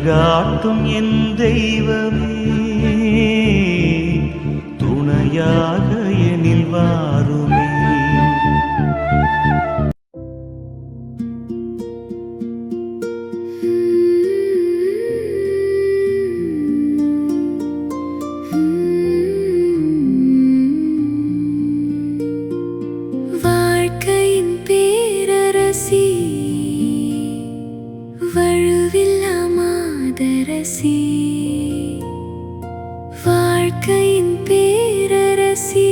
வழிகாட்டும் என் தெய்வமே, துணையாக எனில் வாருமே. வாழ்க்கையின் பேரரசி,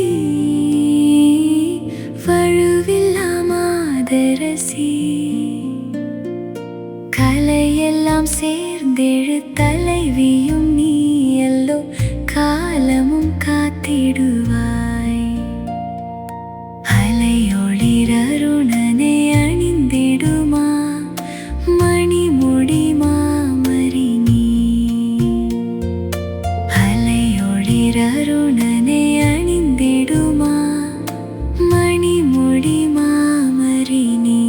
வழுவில்லா மாதரசி, கலையெல்லாம் சேர்ந்தெழு தலைவியும் நீ எல்லோ, காலமும் காத்திடுவாய். அலையொளிரருணனை அணிந்திடுமா மணிமுடி மாமரி நீ, அலையொளிரருணனை அணிந்திடுமா மணிமுடி மாமரி நீ.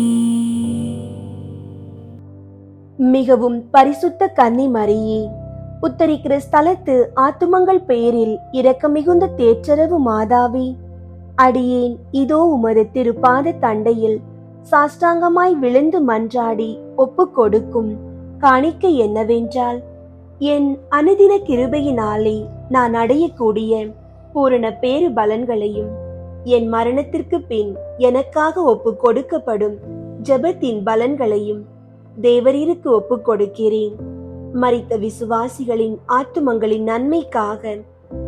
மிகவும் பரிசுத்த கன்னி மரியே, உத்தரிக்கிற ஸ்தலத்து ஆத்துமங்கள் பெயரில் இரக்கமிகுந்த தேற்றரவு மாதாவே, அடியேன் இதோ உமது திருப்பாத தண்டையில் சாஷ்டாங்கமாய் விழுந்து மன்றாடி ஒப்பு கொடுக்கும் காணிக்கை என்னவென்றால், என் அனுதின கிருபையினாலே நான் அடையக்கூடிய பூரண பேறு பலன்களையும், என் மரணத்திற்கு பின் எனக்காக ஒப்பு கொடுக்கப்படும் ஜெபத்தின் பலன்களையும் தேவரீருக்கு ஒப்பு கொடுக்கிறேன். மரித்த விசுவாசிகளின் ஆத்துமங்களின் நன்மைக்காக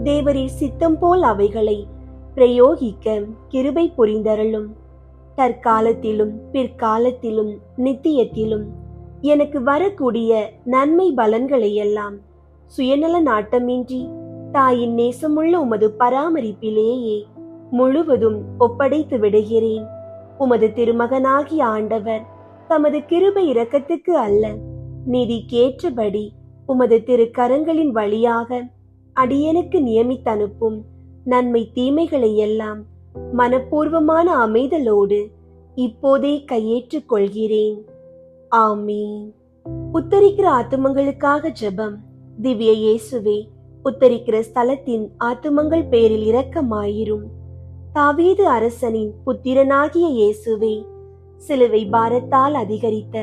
தேவரீர் சித்தம் போல் அவைகளை பிரயோகிக்க கிருபை புரிந்தருளும். தற்காலத்திலும் பிற்காலத்திலும் நித்தியத்திலும் எனக்கு வரக்கூடிய நன்மை பலன்களை எல்லாம் சுயநல நாட்டமின்றி தாயின் நேசமுள்ள உமது பராமரிப்பிலேயே முழுவதும் ஒப்படைத்து விடுகிறேன். உமது திருமகனாகிய ஆண்டவர் தமது கிருபை இரக்கத்துக்கு அல்ல, நீதிக்கேற்றபடி உமது திருக்கரங்களின் வழியாக அடியனுக்கு நியமித்தனுப்பும் நன்மை தீமைகளை எல்லாம் மனப்பூர்வமான அமைதலோடு இப்போதே கையேற்றுக் கொள்கிறேன். ஆமீன். உத்தரிக்கிற ஆத்துமங்களுக்காக ஜெபம். திவ்ய இயேசுவே, உத்தரிக்கிற ஸ்தலத்தின் ஆத்துமங்கள் பேரில் இரக்கமாயிரும். தாவீது அரசனின் புத்திரனாகிய இயேசுவே, சிலுவை பாரத்தால் அதிகரித்த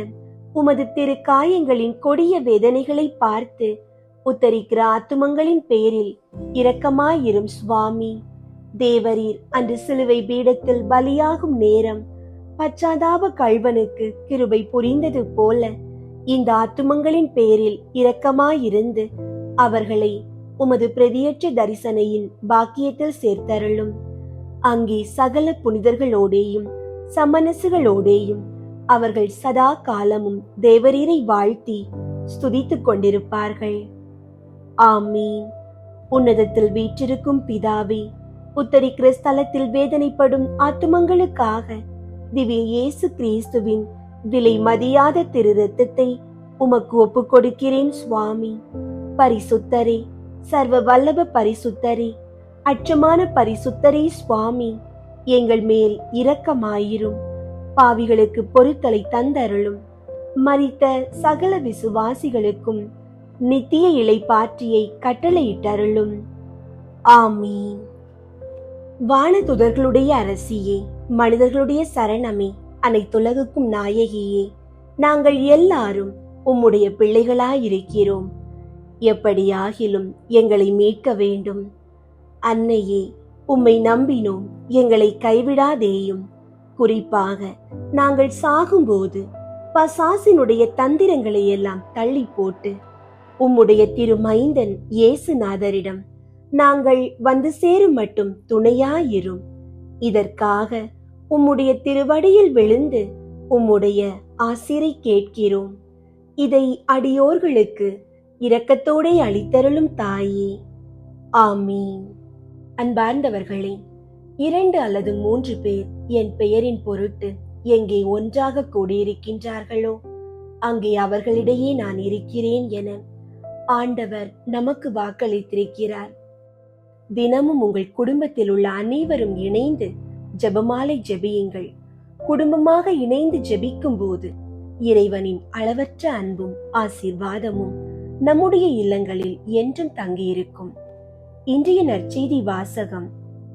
உமது திரு காயங்களின் கொடிய வேதனைகளை பார்த்து உத்தரிக்கிற ஆத்துமங்களின் பேரில் இரக்கமாயிரும் சுவாமி. தேவரீர் அன்று சிலுவை பீடத்தில் பலியாகும் நேரம் பச்சாதாப கள்வனுக்கு கிருபை புரிந்தது போல இந்த ஆத்துமங்களின் பேரில் இரக்கமாயிருந்து அவர்களை உமது பிரதியற்ற தரிசனையின் பாக்கியத்தில் சேர்த்தருளும். அங்கே சகல புனிதர்களோடேயும் சமனசுகளோடேயும் அவர்கள் சதா காலமும் தேவரீரை வாழ்த்தி ஸ்துதித்துக் கொண்டிருப்பார்கள். ஆமீன். உன்னதத்தில் வீற்றிருக்கும் பிதாவே, உத்தரிக்கிற ஸ்தலத்தில் வேதனைப்படும் ஆத்துமங்களுக்காக திவ்ய இயேசு கிறிஸ்துவின் விலை மதியாத திரு இரத்தத்தை உமக்கு ஒப்பு கொடுக்கிறேன் சுவாமி. பரிசுத்தரே, சர்வ வல்லப பரிசுத்தரே, அற்றமான பரிசுத்தரே சுவாமி, எங்கள் மேல் இரக்கமாயிரும். பாவிகளுக்கு பொறுத்தலை தந்தருளும். மரித்த சகல விசுவாசிகளுக்கும் நித்திய இளைப்பாற்றியை கட்டளையிட்டருளும். ஆமீன். வானதுதர்களுடைய அரசியே, மனிதர்களுடைய சரணமே, அனைத்துலகுக்கும் நாயகியே, நாங்கள் எல்லாரும் உம்முடைய பிள்ளைகளாயிருக்கிறோம். எப்படியாகிலும் எங்களை மீட்க வேண்டும். அன்னையே, உம்மை நம்பினோம், எங்களை கைவிடாதேயும். குறிப்பாக நாங்கள் சாகும்போது பசாசினுடைய தந்திரங்களை எல்லாம் தள்ளி போட்டு உம்முடைய திருமைந்தன் இயேசுநாதரிடம் நாங்கள் வந்து சேரும் மட்டும் துணையாயிரும். இதற்காக உம்முடைய திருவடியில் விழுந்து உம்முடைய ஆசிரை கேட்கிறோம். இதை அடியோர்களுக்கு இரக்கத்தோடே அளித்தருளும் தாயே. ஆமீன். அன்பார்ந்தவர்களே, 2 அல்லது 3 பேர் என் பெயரின் பொருட்டு எங்கே ஒன்றாக கூடியிருக்கின்றார்களோ அங்கே அவர்களிடையே நான் இருக்கிறேன் என ஆண்டவர் நமக்கு வாக்களித்திருக்கிறார். தினமும் உங்கள் குடும்பத்தில் உள்ள அனைவரும் இணைந்து ஜெபமாலை ஜெபியுங்கள். குடும்பமாக இணைந்து ஜெபிக்கும் போது இறைவனின் அளவற்ற அன்பும் ஆசீர்வாதமும் நம்முடைய இல்லங்களில் என்றும் தங்கியிருக்கும். இன்றைய நற்செய்தி வாசகம்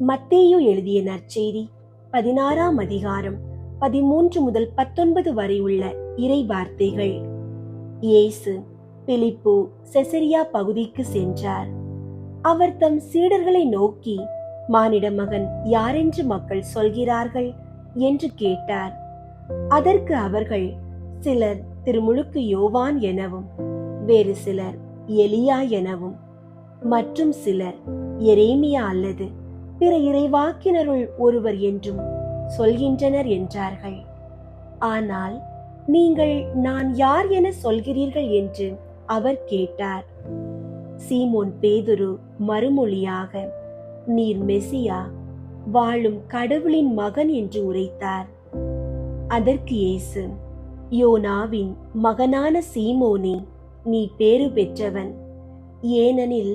மத்தேயு எழுதிய நற்செய்தி 16ஆம் அதிகாரம் 13 முதல் 19 வரை உள்ள இறை வார்த்தைகள். இயேசு பிலிப்பு செசரியா பகுதிக்கு சென்றார். அவர் தம் சீடர்களை நோக்கி, மானிட மகன் யாரென்று மக்கள் சொல்கிறார்கள் என்று கேட்டார். அதற்கு அவர்கள், சிலர் திருமுழுக்கு யோவான் எனவும், வேறு சிலர் எலியா எனவும், மற்றும் சிலர் எரேமியா அல்லது பிற இறைவாக்கினருள் ஒருவர் என்றும் சொல்கின்றனர் என்றார்கள். ஆனால் நீங்கள் நான் யார் என சொல்கிறீர்கள் என்று அவர் கேட்டார். சீமோன் பேதுரு மறுமொழியாக, நீர் மெசியா, வாழும் கடவுளின் மகன் என்று உரைத்தார். அதற்கு இயேசு, யோனாவின் மகனான சீமோனே, நீ பேறு பெற்றவன். ஏனெனில்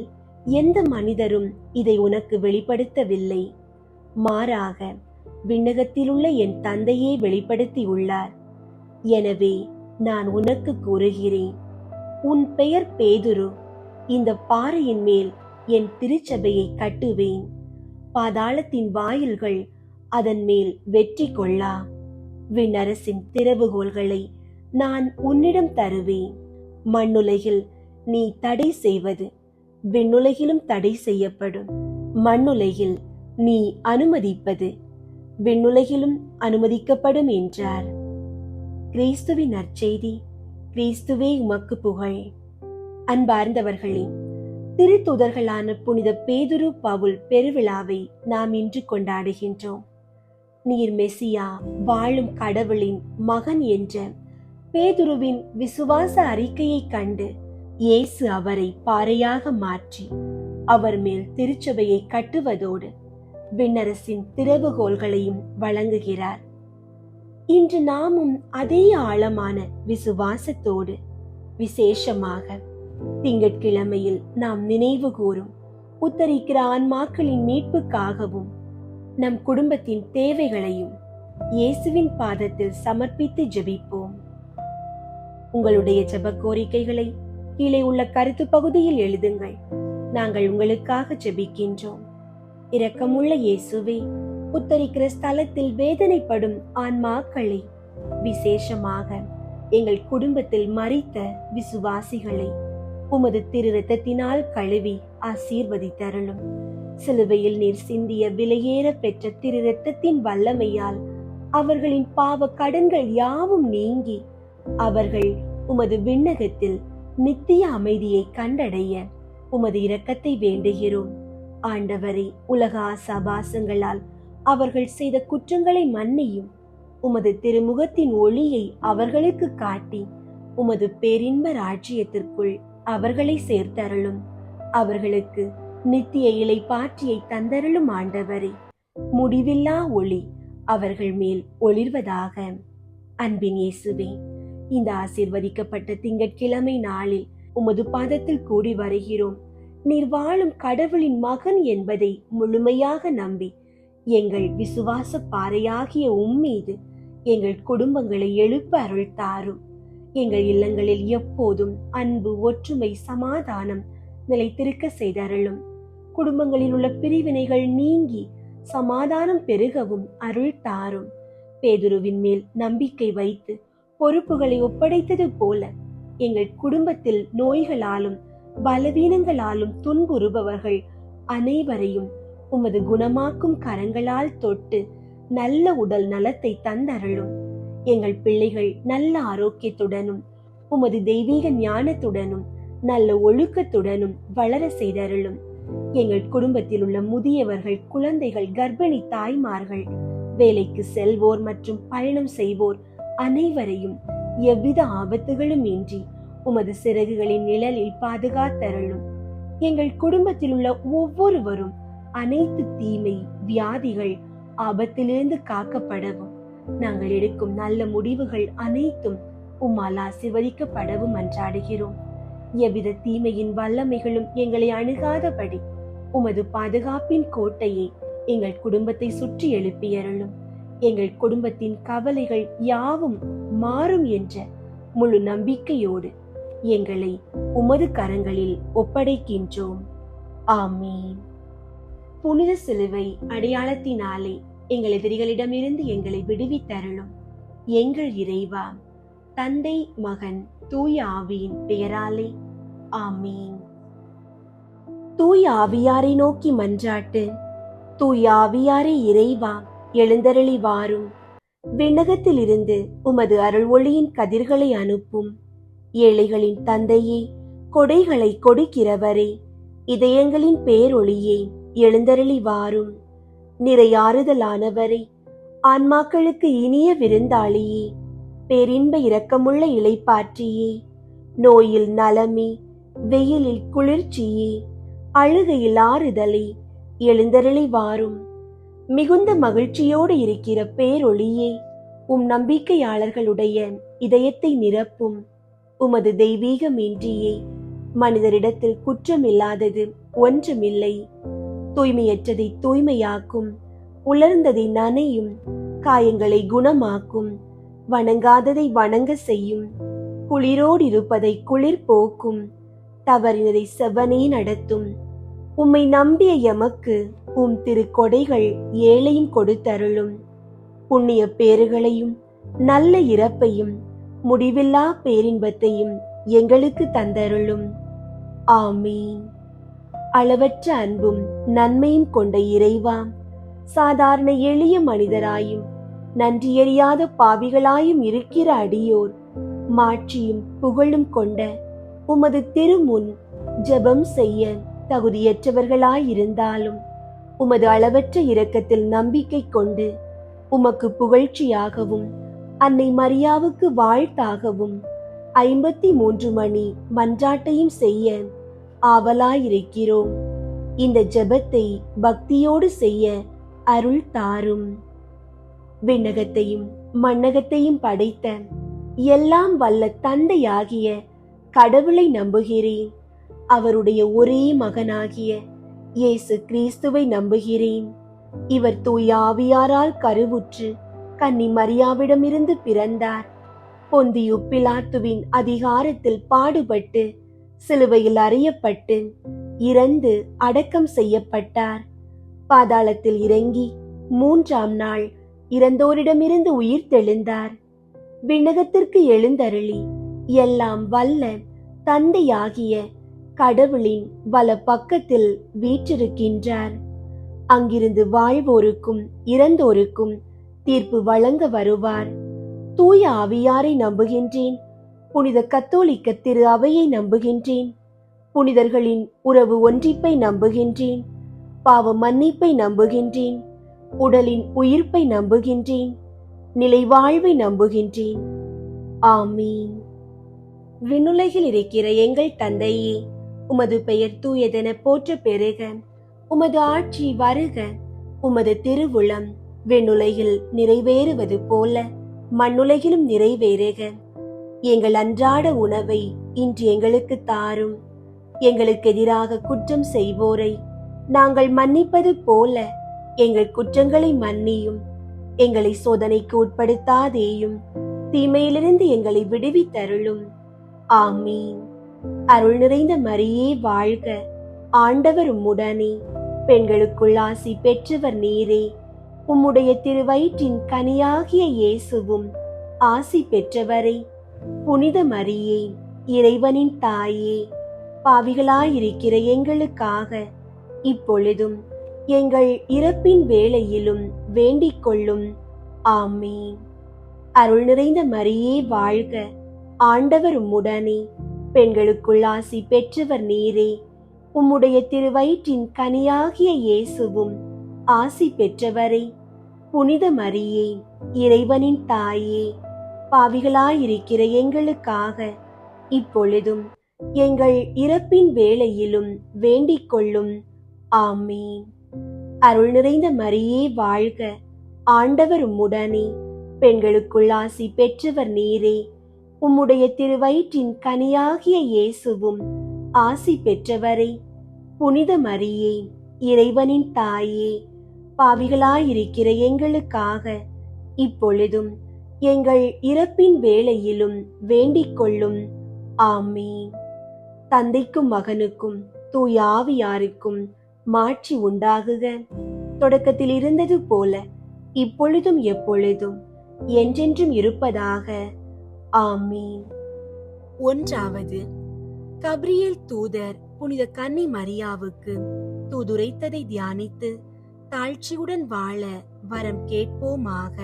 எந்த மனிதரும் இதை உனக்கு வெளிப்படுத்தவில்லை, மாறாக விண்ணகத்திலுள்ள என் தந்தையே வெளிப்படுத்தியுள்ளார். எனவே நான் உனக்கு கூறுகிறேன், உன் பெயர் பேதுரு. இந்த பாறையின் மேல் என் திருச்சபையை கட்டுவேன். பாதாளத்தின் வாயில்கள் அதன் மேல் வெற்றி கொள்ளா. விண்ணரசின் திறவுகோல்களை நான் உன்னிடம் தருவேன். மண்ணுலகில் நீ தடை செய்வது விண்ணுலகிலும் தடை செய்யப்படும். மண்ணுலகில் நீ அனுமதிப்பது விண்ணுலகிலும் அனுமதிக்கப்படும் என்றார். கிறிஸ்துவின் நற்செய்தி. கிறிஸ்துவே உமக்கு புகழ். அன்பார்ந்தவர்களே, திருத்தூதர்களான புனித பேதுரு பவுல் பெருவிழாவை நாம் இன்று கொண்டாடுகின்றோம். நீர் மெசியா, வாழும் கடவுளின் மகன் என்ற பேதுருவின் விசுவாச அறிக்கையை கண்டு இயேசு அவரை பாறையாக மாற்றி அவர் மேல் திருச்சபையை கட்டுவதோடு விண்ணரசின் திறவுகோல்களையும் வழங்குகிறார். இன்று நாமும் அதே ஆழமான விசுவாசத்தோடு, விசேஷமாக திங்கட்கிழமையில் நாம் நினைவு கூறும் உத்தரிக்கிற ஆன்மாக்களின் மீட்புக்காகவும் நம் குடும்பத்தின் தேவைகளையும் இயேசுவின் பாதத்தில் சமர்ப்பித்து ஜெபிப்போம். உங்களுடைய ஜெப கோரிக்கைகளை கீழே உள்ள கருத்து பகுதியில் எழுதுங்கள். நாங்கள் உங்களுக்காக ஜெபிக்கின்றோம். இரக்கமுள்ள இயேசுவே, உத்தரிக்கிற ஸ்தலத்தில் வேதனைப்படும் ஆன்மாக்களை, விசேஷமாக எங்கள் குடும்பத்தில் மரித்த விசுவாசிகளை உமது திரு இரத்தத்தினால் கழுவி ஆசீர்வதித்தருளும். சிலுவையில் நீர் சிந்திய விலையேற பெற்ற திரு இரத்தத்தின் வல்லமையால் அவர்களின் பாவ கடன்கள் யாவும் நீங்கி அவர்கள் உமது விண்ணகத்தில் நித்திய அமைதியை கண்டடைய உமது இரக்கத்தை வேண்டுகிறோம். ஆண்டவரே, உலக ஆசாபாசங்களால் அவர்கள் செய்த குற்றங்களை மன்னியும். உமது திருமுகத்தின் ஒளியை அவர்களுக்கு காட்டி உமது பேரின்ப ராஜ்யத்திற்குள் அவர்களை சேர்த்தருளும். அவர்களுக்கு நித்திய இளைப்பாற்றியை தந்தருளும். ஆண்டவரே, முடிவில்லா ஒளி அவர்கள் மேல் ஒளிர்வதாக. அன்பின் இயேசுவே, இந்த ஆசீர்வதிக்கப்பட்ட திங்கட்கிழமை நாளில் உமது பாதத்தில் கூடி வருகிறோம். நீர் வாழும் கடவுளின் மகன் என்பதை முழுமையாக நம்பி எங்கள் விசுவாச பாறையாகிய உம்மீது எங்கள் குடும்பங்களை எழுப்ப அருள் தாரும். எங்கள் இல்லங்களில் எப்போதும் அன்பு, ஒற்றுமை, சமாதானம் நிலைத்திருக்க செய்தருளும். குடும்பங்களில் உள்ள பிரிவினைகள் நீங்கி சமாதானம் பெருகவும் அருள் தாரும். பேதுருவின் மேல் நம்பிக்கை வைத்து பொறுப்புகளை ஒப்படைத்தது போல எங்கள் குடும்பத்தில் நோய்களாலும் பலவீனங்களாலும் துன்புறுபவர்கள் அனைவரையும் உமது குணமாக்கும் கரங்களால் தொட்டு நல்ல உடல் நலத்தை தந்தருளும். எங்கள் பிள்ளைகள் நல்ல ஆரோக்கியத்துடனும் உமது தெய்வீக ஞானத்துடனும் நல்ல ஒழுக்கத்துடனும் வளர செய்தருளும். எங்கள் குடும்பத்தில் உள்ள முதியவர்கள், குழந்தைகள், கர்ப்பிணி தாய்மார்கள், வேலைக்கு செல்வோர் மற்றும் பயணம் செய்வோர் அனைவரையும் எவ்வித ஆபத்துகளும் இன்றி உமது சிறகுகளின் நிழலில் பாதுகாத்தருளும். எங்கள் குடும்பத்தில் உள்ள ஒவ்வொருவரும் அனைத்து தீமை, வியாதிகள், ஆபத்திலிருந்து காக்கப்படவும் நாங்கள் எடுக்கும் நல்ல முடிவுகள் அனைத்தும் உம்மால் ஆசீர்வதிக்கப்படவும் மன்றாடுகிறோம். எவ்வித தீமையின் வல்லமைகளும் எங்களை அணுகாதபடி உமது பாதுகாப்பின் கோட்டையை எங்கள் குடும்பத்தை சுற்றி எழுப்பியருளும். எங்கள் குடும்பத்தின் கவலைகள் யாவும் மாறும் என்ற முழு நம்பிக்கையோடு எங்களை உமது கரங்களில் ஒப்படைக்கின்றோம். ஆமீன். புனித சிலுவை அடையாளத்தினாலே எங்கள் எதிரிகளிடமிருந்து எங்களை விடுவித்தருளும் எங்கள் இறைவா, தந்தை, மகன், தூய ஆவியின் பெயராலே. ஆமீன். தூய ஆவியாரை நோக்கி மன்றாட்டு. தூய ஆவியாரே இறைவா, எழுந்தருளி வாரும். விண்ணகத்திலிருந்து உமது அருள் ஒளியின் கதிர்களை அனுப்பும். ஏழைகளின் தந்தையே, கொடைகளை கொடுக்கிறவரே, இதயங்களின் பேரொளியே, எழுந்தருளி வாரும். நிறையாறுதலானவரே, ஆன்மாக்களுக்கு இனிய விருந்தாளியே, பேரின்ப இரக்கமுள்ள இளைப்பாற்றியே, நோயில் நலமே, வெயிலில் குளிர்ச்சியே, அழுகையில் ஆறுதலே, எழுந்தருளி வாரும். மிகுந்த மகிழ்ச்சியோடு இருக்கிற பேரொளியே, நம்பிக்கையாளர்களுடைய இதயத்தை நிரப்பும். உமது தெய்வீகமின்றியே மனிதரிடத்தில் குற்றமில்லாதது ஒன்றுமில்லை. தூய்மையற்றதை தூய்மையாக்கும், உலர்ந்ததை நனையும், காயங்களை குணமாக்கும், வணங்காததை வணங்க செய்யும், குளிரோடு இருப்பதை குளிர் போக்கும், தவறினதை செவ்வனே நடத்தும். உம்மை நம்பிய எமக்கு திருக்கொடைகள் ஏழையும் கொடுத்தருளும். புண்ணிய பேறுகளையும் நல்ல இறப்பையும் முடிவில்லா பேரின்பத்தையும் எங்களுக்கு தந்தருளும். ஆமீன். அளவற்ற அன்பும் நன்மையும் கொண்ட இறைவா, சாதாரண எளிய மனிதராயும் நன்றியறியாத பாவிகளாயும் இருக்கிற அடியோர் மாட்சியும் புகழும் கொண்ட உமது திருமுன் ஜெபம் செய்ய தகுதியற்றவர்களாயிருந்தாலும் உமது அளவற்ற இரக்கத்தில் நம்பிக்கை கொண்டு உமக்கு புகழ்ச்சியாகவும் அன்னை மரியாவுக்கு வாழ்த்தாகவும் 53 மணி மன்றாட்டையும் செய்ய ஆவலாயிருக்கிறோம். இந்த ஜெபத்தை பக்தியோடு செய்ய அருள் தாரும். விண்ணகத்தையும் மண்ணகத்தையும் படைத்த எல்லாம் வல்ல தந்தையாகிய கடவுளை நம்புகிறேன். அவருடைய ஒரே மகனாகிய இயேசு கிறிஸ்துவை நம்புகிறேன். இவர் தூய ஆவியாரால் கருவுற்று கன்னி மரியாவிடமிருந்து பிறந்தார். பொந்தியு பிலாத்துவின் அதிகாரத்தில் பாடுபட்டு சிலுவையில் அறையப்பட்டு இறந்து அடக்கம் செய்யப்பட்டார். பாதாளத்தில் இறங்கி 3ஆம் நாள் இறந்தோரிடமிருந்து உயிர் தெழுந்தார். விண்ணகத்திற்கு எழுந்தருளி எல்லாம் வல்ல தந்தையாகிய கடவுளின் வல பக்கத்தில் வீற்றிருக்கின்றார். அங்கிருந்து வாழ்வோருக்கும் இறந்தோருக்கும் தீர்ப்பு வழங்க வருவார். தூய ஆவியாரை நம்புகின்றேன். புனித கத்தோலிக்க திரு அவையை நம்புகின்றேன். புனிதர்களின் உறவு ஒன்றிப்பை நம்புகின்றேன். பாவ மன்னிப்பை நம்புகின்றேன். உடலின் உயிர்ப்பை நம்புகின்றேன். நிலை வாழ்வை நம்புகின்றேன். ஆமீன். விண்ணுலகில் இருக்கிற எங்கள் தந்தையே, உமது பெயர் தூயதென போற்ற பெருக. உமது ஆட்சி வருக. உமது திருவுளம் விண்ணுலகில் நிறைவேறுவது போல மண்ணுலகிலும் நிறைவேறுக. எங்கள் அன்றாட உணவை இன்று எங்களுக்கு தாரும். எங்களுக்கு எதிராக குற்றம் செய்வோரை நாங்கள் மன்னிப்பது போல எங்கள் குற்றங்களை மன்னியும். எங்களை சோதனைக்கு உட்படுத்தாதேயும், தீமையிலிருந்து எங்களை விடுவித்தருளும். ஆமீன். அருள் நிறைந்த மரியே வாழ்க. ஆண்டவர் உம்முடனே, பெண்களுக்குள் ஆசி பெற்றவர் நீரே. உம்முடைய திருவயிற்றின் கனியாகிய இயேசுவும் ஆசி பெற்றவரே. புனித மரியே, இறைவனின் தாயே, பாவிகளாயிருக்கிற எங்களுக்காக இப்பொழுதும் எங்கள் இறப்பின் வேளையிலும் வேண்டிக் கொள்ளும். ஆமீன். அருள் நிறைந்த மரியே வாழ்க. ஆண்டவர் உம்முடனே, பெண்களுக்குள் ஆசி பெற்றவர் நீரே. உம்முடைய திருவயிற்றின் கனியாகிய இயேசுவும் ஆசி பெற்றவரே. புனித மரியே, இறைவனின் தாயே, பாவிகளாயிருக்கிற எங்களுக்காக இப்பொழுதும் எங்கள் இறப்பின் வேளையிலும் வேண்டிக் கொள்ளும். ஆமீன். அருள் நிறைந்த மரியே வாழ்க. ஆண்டவர் உம்முடனே, பெண்களுக்குள் ஆசி பெற்றவர் நீரே. உம்முடைய திருவயிற்றின் கனியாகிய இயேசுவும் ஆசி பெற்றவரே. புனித மரியே, இறைவனின் தாயே, பாவிகளாயிருக்கிற எங்களுக்காக இப்பொழுதும் எங்கள் இறப்பின் வேளையிலும் வேண்டிக் கொள்ளும். ஆமீன். தந்தைக்கும் மகனுக்கும் தூய ஆவியாருக்கும் மாட்சி உண்டாகுக. தொடக்கத்தில் இருந்தது போல இப்பொழுதும் எப்பொழுதும் என்றென்றும் இருப்பதாக. ஆமீன். ஒன்றாவது, கபிரியேல் தூதர் புனித கன்னி மரியாவுக்கு தூதுரைத்ததை தியானித்து தாழ்ச்சியுடன் வாழ வரம் கேட்போமாக.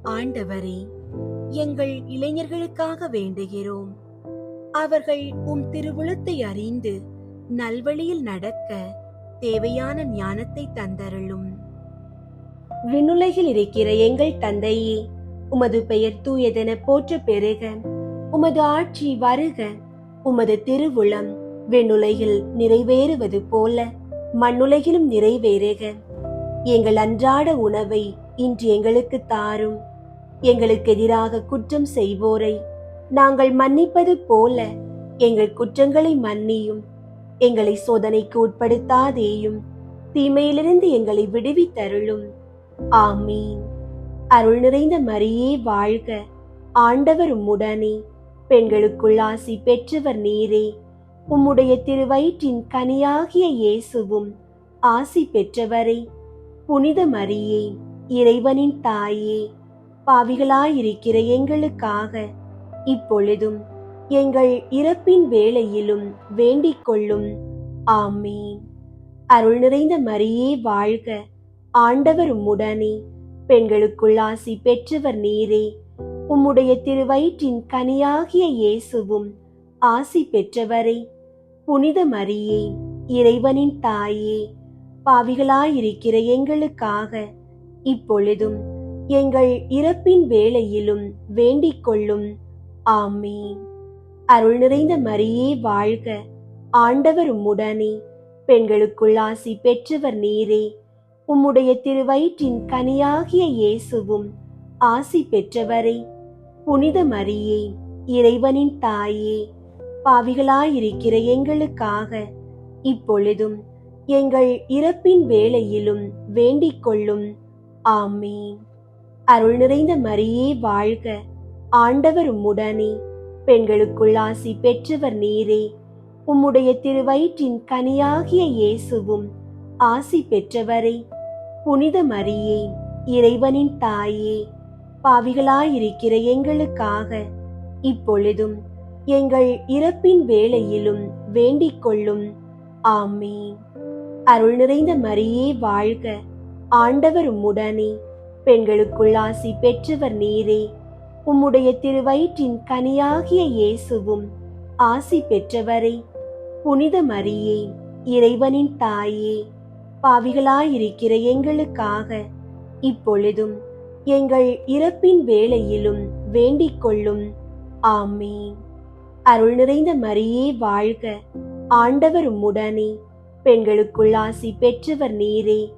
ஆண்டவரே, எங்கள் இளைஞர்களுக்காக வேண்டுகிறோம். அவர்கள் உம் திருவுளத்தை அறிந்து நல்வழியில் நடக்க தேவையான ஞானத்தை தந்தருளும். விண்ணுலகில் இருக்கிற எங்கள் தந்தையே, உமது பெயர் தூயதென போற்ற பெறுக. உமது ஆட்சி வருக. உமது திருவுளம் விண்ணுலகில் நிறைவேறுவது போல மண்ணுலகிலும் நிறைவேறுக. எங்கள் அன்றாட உணவை இன்று எங்களுக்கு தாரும். எங்களுக்கு எதிராக குற்றம் செய்வோரை நாங்கள் மன்னிப்பது போல எங்கள் குற்றங்களை மன்னியும். எங்களை சோதனைக்கு உட்படுத்தாதேயும், தீமையிலிருந்து எங்களை விடுவித்தருளும். ஆமீன். அருள் நிறைந்த மரியே வாழ்க. ஆண்டவர் உம்முடனே, பெண்களுக்குள் ஆசி பெற்றவர் நீரே. உம்முடைய திருவயிற்றின் கனியாகிய இயேசுவும் ஆசி பெற்றவரே. புனித மரியே, இறைவனின் தாயே, பாவிகளாயிருக்கிற எங்களுக்காக இப்பொழுதும் எங்கள் இறப்பின் வேளையிலும் வேண்டிக் கொள்ளும். ஆமீன். அருள் நிறைந்த மரியே வாழ்க. ஆண்டவர் உம்முடனே, பெண்களுக்குள் ஆசி பெற்றவர் நீரே. உம்முடைய திருவயிற்றின் கனியாகிய இயேசுவும் ஆசி பெற்றவரே. புனித மரியே, இறைவனின் தாயே, பாவிகளாயிருக்கிற எங்களுக்காக இப்பொழுதும் எங்கள் இறப்பின் வேளையிலும் வேண்டிக் கொள்ளும். ஆமீன். அருள் நிறைந்த மரியே வாழ்க. ஆண்டவர் உம்முடனே, பெண்களுக்குள் ஆசி பெற்றவர் நீரே. உம்முடைய திருவயிற்றின் கனியாகிய இயேசுவும் ஆசி பெற்றவரே. புனித மரியே, இறைவனின் தாயே, பாவிகளாயிருக்கிற எங்களுக்காக இப்பொழுதும் எங்கள் இறப்பின் வேளையிலும் வேண்டிக் கொள்ளும். ஆமீன். அருள் நிறைந்த மரியே வாழ்க. ஆண்டவர் உம்முடனே, பெண்களுக்குள் ஆசி பெற்றவர் நீரே. உம்முடைய திருவயிற்றின் கனியாகிய இயேசுவும் ஆசி பெற்றவரே. புனித மரியே, இறைவனின் தாயே, பாவிகளாயிருக்கிற எங்களுக்காக இப்பொழுதும் எங்கள் இறப்பின் வேளையிலும் வேண்டிக் கொள்ளும். ஆமீன். அருள் நிறைந்த மரியே வாழ்க. ஆண்டவர் உம்முடனே, பெண்களுக்குள் ஆசி பெற்றவர் நீரே. உம்முடைய திருவயிற்றின் கனியாகிய இயேசுவும் ஆசி பெற்றவரே. புனித மரியே, இறைவனின் தாயே, பாவிகளாயிருக்கிற எங்களுக்காக இப்பொழுதும் எங்கள் இறப்பின் வேளையிலும் வேண்டிக் கொள்ளும். ஆமீன். அருள் நிறைந்த மரியே வாழ்க. ஆண்டவர் உம்முடனே, பெண்களுக்குள் ஆசி பெற்றவர் நீரே.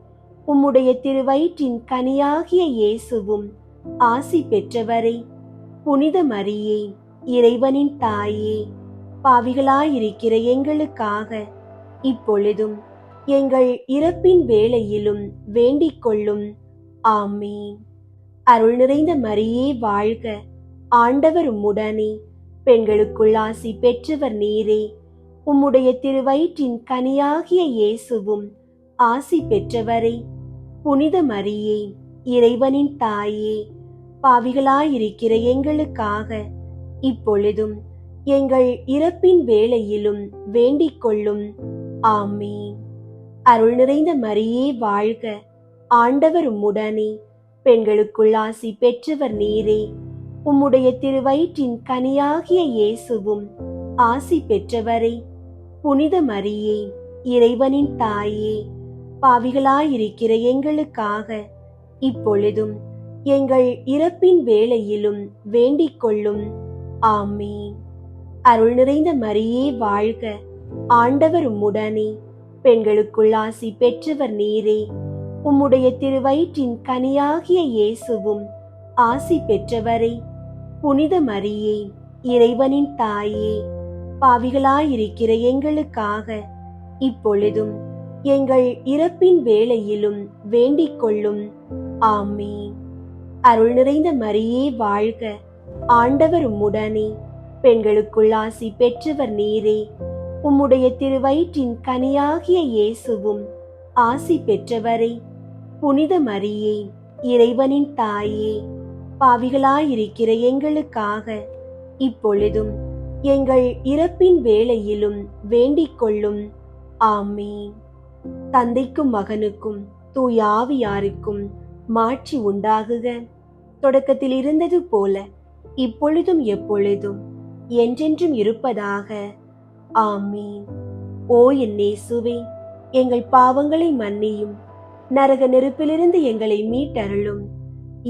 உம்முடைய திருவயிற்றின் கனியாகிய இயேசுவும் ஆசி பெற்றவரே. புனித மரியே, இறைவனின் தாயே, பாவிகளாயிருக்கிற எங்களுக்காக இப்பொழுதும் எங்கள் இறப்பின் வேளையிலும் வேண்டிக் கொள்ளும். ஆமீன். அருள் நிறைந்த மரியே வாழ்க. ஆண்டவர் உம்முடனே, பெண்களுக்குள் ஆசி பெற்றவர் நீரே. உம்முடைய திருவயிற்றின் கனியாகிய இயேசுவும் ஆசி பெற்றவரே. புனித மரியே, இறைவனின் தாயே, பாவிகளாயிருக்கிற எங்களுக்காக இப்பொழுதும் எங்கள் இறப்பின் வேளையிலும் வேண்டிக் கொள்ளும். ஆமீன். அருள் நிறைந்த மரியே வாழ்க. ஆண்டவர் உம்முடனே, பெண்களுக்குள் ஆசி பெற்றவர் நீரே. உம்முடைய திருவயிற்றின் கனியாகிய இயேசுவும் ஆசி பெற்றவரே. புனித மரியே, இறைவனின் தாயே, பாவிகளாயிருக்கிற எங்களுக்காக இப்பொழுதும் எங்கள் இறப்பின் வேளையிலும் வேண்டிக் கொள்ளும். ஆமீன். அருள் நிறைந்த மரியே வாழ்க. ஆண்டவர் உம்முடனே, பெண்களுக்குள் ஆசி பெற்றவர் நீரே. உம்முடைய திருவயிற்றின் கனியாகிய இயேசுவும் ஆசி பெற்றவரே. புனித மரியே, இறைவனின் தாயே, பாவிகளாயிருக்கிற எங்களுக்காக இப்பொழுதும் எங்கள் இறப்பின் வேளையிலும் வேண்டிக் கொள்ளும். ஆமீன். அருள் நிறைந்த மரியே வாழ்க. ஆண்டவர் உம்முடனே, பெண்களுக்குள் ஆசி பெற்றவர் நீரே. உம்முடைய திருவயிற்றின் கனியாகிய இயேசுவும் ஆசி பெற்றவரே. புனித மரியே, இறைவனின் தாயே, பாவிகளாயிருக்கிற எங்களுக்காக இப்பொழுதும் எங்கள் இறப்பின் வேளையிலும் வேண்டிக் கொள்ளும். ஆமீன். தந்தைக்கும் மகனுக்கும் தூய ஆவியாருக்கும் மாட்சி உண்டாகுக. தொடக்கத்தில் இருந்தது போல இப்பொழுதும் எப்பொழுதும் என்றென்றும் இருப்பதாக. ஆமீன். ஓ என் இயேசுவே, எங்கள் பாவங்களை மன்னியும், நரக நெருப்பிலிருந்து எங்களை மீட்டருளும்,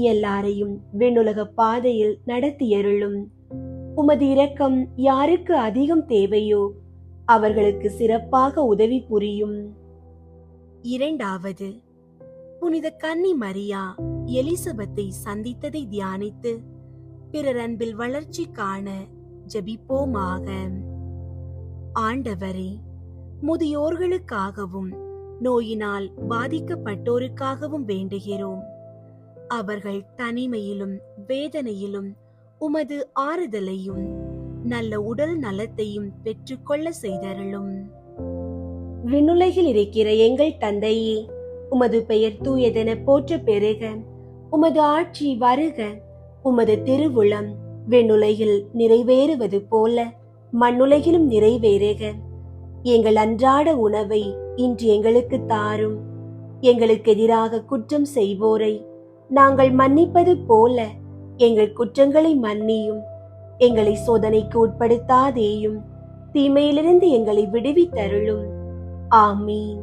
எல்லாரையும் விண்ணுலக பாதையில் நடத்தியருளும். உமது இரக்கம் யாருக்கு அதிகம் தேவையோ அவர்களுக்கு சிறப்பாக உதவி புரியும். இரண்டாவது, புனித கன்னி மரியா எலிசபெத்தை சந்தித்ததை தியானித்து பிறர் அன்பில் வளர்ச்சி காண ஜெபிப்போமாக. ஆண்டவரே, முதியோர்களுக்காகவும் நோயினால் பாதிக்கப்பட்டோருக்காகவும் வேண்டுகிறோம். அவர்கள் தனிமையிலும் வேதனையிலும் உமது ஆறுதலையும் நல்ல உடல் நலத்தையும் பெற்றுக்கொள்ள செய்தருளும். விண்ணுலகில் இருக்கிற எங்கள் தந்தையே, உமது பெயர் தூயதென போற்ற பெருக. உமது ஆட்சி வருக. உமது திருவுளம் விண்ணுலகில் நிறைவேறுவது போல மண்ணுலகிலும் நிறைவேறுக. எங்கள் அன்றாட உணவை இன்று எங்களுக்கு தாரும். எங்களுக்கு எதிராக குற்றம் செய்வோரை நாங்கள் மன்னிப்பது போல எங்கள் குற்றங்களை மன்னியும். எங்களை சோதனைக்கு உட்படுத்தாதேயும், தீமையிலிருந்து எங்களை விடுவித்தருளும். ஆமீன்.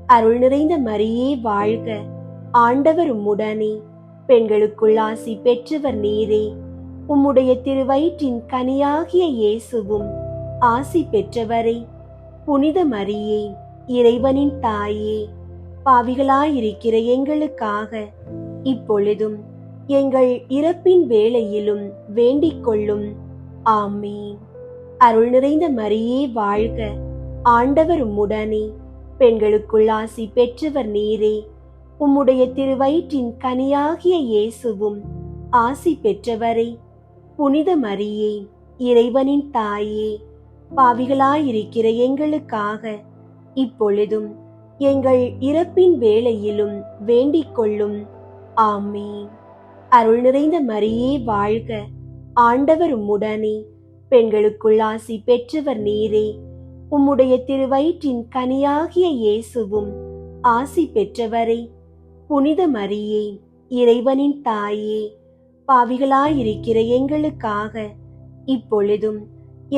அருள் நிறைந்த மரியே வாழ்க. ஆண்டவர் உம்முடனே. பெண்களுக்குள் ஆசி பெற்றவர் நீரே. உம்முடைய திருவயிற்றின் கனியாகிய இயேசுவும் ஆசி பெற்றவரே. புனித மரியே, இறைவனின் தாயே, பாவிகளாயிருக்கிற எங்களுக்காக இப்பொழுதும் எங்கள் இறப்பின் வேளையிலும் வேண்டிக் கொள்ளும். ஆமீன். அருள் நிறைந்த மரியே வாழ்க. ஆண்டவர் உம்முடனே. பெண்களுக்குள் ஆசி பெற்றவர் நீரே. உம்முடைய திருவயிற்றின் கனியாகிய இயேசுவும் ஆசி பெற்றவரே. புனித மரியே, இறைவனின் தாயே, பாவிகளாயிருக்கிற எங்களுக்காக இப்பொழுதும் எங்கள் இறப்பின் வேளையிலும் வேண்டிக் கொள்ளும். ஆமீன். அருள் நிறைந்த மரியே வாழ்க. ஆண்டவர் உம்முடனே. பெண்களுக்குள் ஆசி பெற்றவர் நீரே. உம்முடைய திருவயிற்றின் கனியாகிய இயேசுவும் ஆசி பெற்றவரே. புனித மரியே, இறைவனின் தாயே, பாவிகளாயிருக்கிற எங்களுக்காக இப்பொழுதும்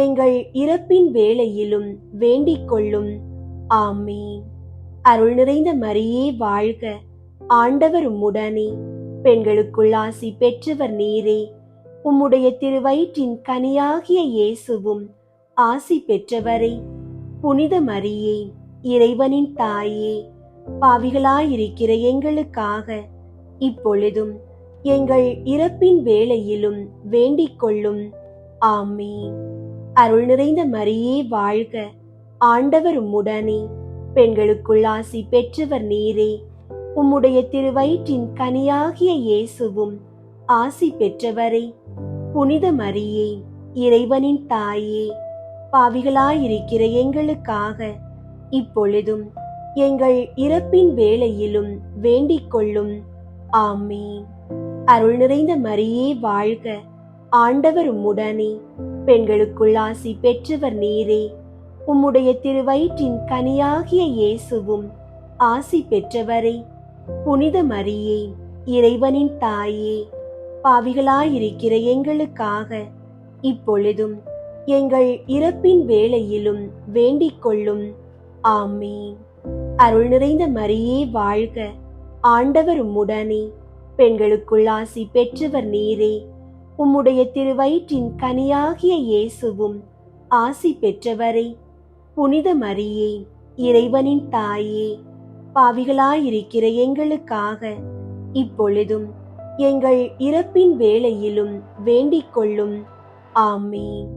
எங்கள் இறப்பின் வேளையிலும் வேண்டிக் கொள்ளும். ஆமீன். அருள் நிறைந்த மரியே வாழ்க. ஆண்டவர் உம்முடனே. பெண்களுக்குள் ஆசி பெற்றவர் நீரே. உம்முடைய திருவயிற்றின் கனியாகிய இயேசுவும் ஆசி பெற்றவரே. புனித மரியே, இறைவனின் தாயே, பாவிகளாயிருக்கிற எங்களுக்காக இப்பொழுதும் எங்கள் இறப்பின் வேளையிலும் வேண்டிக் கொள்ளும். ஆமீன். அருள் நிறைந்த மரியே வாழ்க. ஆண்டவர் உம்முடனே. பெண்களுக்குள் ஆசி பெற்றவர் நீரே. உம்முடைய திருவயிற்றின் கனியாகிய இயேசுவும் ஆசி பெற்றவரே. புனித மரியே, இறைவனின் தாயே, பாவிகளாயிருக்கிற எங்களுக்காக இப்பொழுதும் எங்கள் இறப்பின் வேளையிலும் வேண்டிக் கொள்ளும். ஆமீன். அருள் நிறைந்த மரியே வாழ்க. ஆண்டவர் உம்முடனே. பெண்களுக்குள் ஆசி பெற்றவர் நீரே. உம்முடைய திருவயிற்றின் கனியாகிய இயேசுவும் ஆசி பெற்றவரே. புனித மரியே, இறைவனின் தாயே, பாவிகளாயிருக்கிற எங்களுக்காக இப்பொழுதும் எங்கள் இறப்பின் வேளையிலும் வேண்டிக் கொள்ளும். ஆமீன். அருள் நிறைந்த மரியே வாழ்க. ஆண்டவர் உம்முடனே. பெண்களுக்குள் ஆசி பெற்றவர் நீரே. உம்முடைய திருவயிற்றின் கனியாகிய இயேசுவும் ஆசி பெற்றவரே. புனித மரியே, இறைவனின் தாயே, பாவிகளாயிருக்கிற எங்களுக்காக இப்பொழுதும் எங்கள் இறப்பின் வேளையிலும் வேண்டிக் கொள்ளும். ஆமீன்.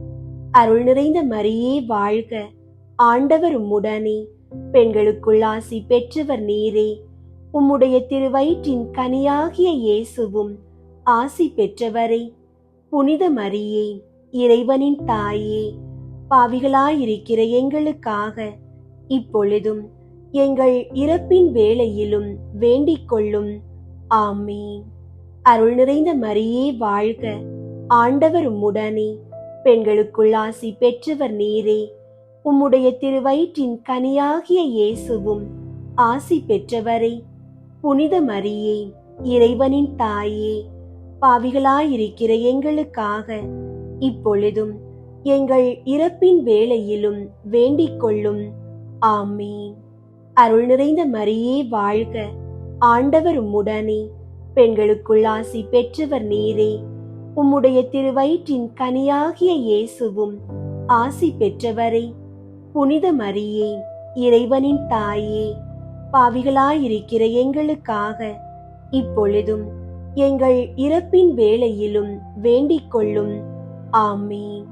அருள் நிறைந்த மரியே வாழ்க. ஆண்டவர் உம்முடனே. பெண்களுக்குள் ஆசி பெற்றவர் நீரே. உம்முடைய திருவயிற்றின் கனியாகிய இயேசுவும் ஆசி பெற்றவரே. புனித மரியே, இறைவனின் தாயே, பாவிகளாயிருக்கிற எங்களுக்காக இப்பொழுதும் எங்கள் இறப்பின் வேளையிலும் வேண்டிக் கொள்ளும். ஆமீன். அருள் நிறைந்த மரியே வாழ்க, ஆண்டவர் உம்முடனே, பெண்களுக்குள் ஆசி பெற்றவர் நீரே. உம்முடைய திருவயிற்றின் கனியாகிய இயேசுவும் ஆசி பெற்றவரே. புனித மரியே, இறைவனின் தாயே, பாவிகளாயிருக்கிற எங்களுக்காக இப்பொழுதும் எங்கள் இறப்பின் வேளையிலும் வேண்டிக் கொள்ளும். ஆமீன். அருள் நிறைந்த மரியே வாழ்க, ஆண்டவர் உம்முடனே, பெண்களுக்குள் ஆசி பெற்றவர் நீரே. உம்முடைய திருவயிற்றின் கனியாகிய இயேசுவும் ஆசி பெற்றவரே. புனித மரியே, இறைவனின் தாயே, பாவிகளாயிருக்கிற எங்களுக்காக இப்பொழுதும் எங்கள் இறப்பின் வேளையிலும் வேண்டிக் கொள்ளும். ஆமீன்.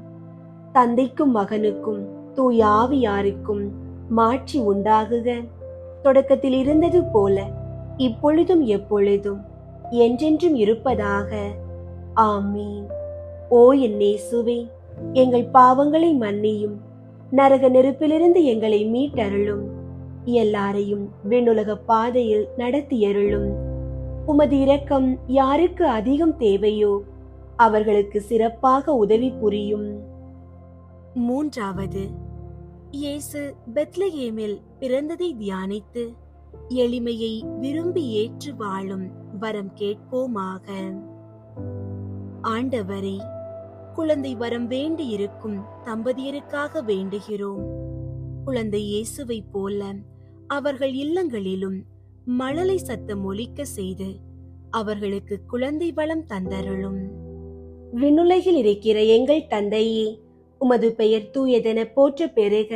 தந்தைக்கும் மகனுக்கும் தூய ஆவியாருக்கும் மாட்சி உண்டாகுக. தொடக்கத்தில் இருந்தது போல இப்பொழுதும் எப்பொழுதும் என்றென்றும் இருப்பதாக. ஆமீன். ஓ என் இயேசுவே, எங்கள் பாவங்களை மன்னியும், நரக நெருப்பிலிருந்து எங்களை மீட்டருளும், எல்லாரையும் விண்ணுலக பாதையில் நடத்தியருளும். உமது இரக்கம் யாருக்கு அதிகம் தேவையோ அவர்களுக்கு சிறப்பாக உதவி புரியும். மூன்றாவது, இயேசு பெத்லகேமில் பிறந்ததை தியானித்து எளிமையை விரும்பி ஏற்று வாழும் வரம் கேட்போமாக. ஆண்டவரே, குழந்தை வரம் வேண்டி இருக்கும் தம்பதியருக்காக வேண்டுகிறோம். குழந்தை இயேசுவை போல அவர்கள் இல்லங்களிலும் மழலை சத்தம் ஒலிக்க செய்து அவர்களுக்கு குழந்தை வளம் தந்தருளும். விண்ணுலகில் இருக்கிற எங்கள் தந்தையே, உமது பெயர் தூயதென போற்ற பெருக.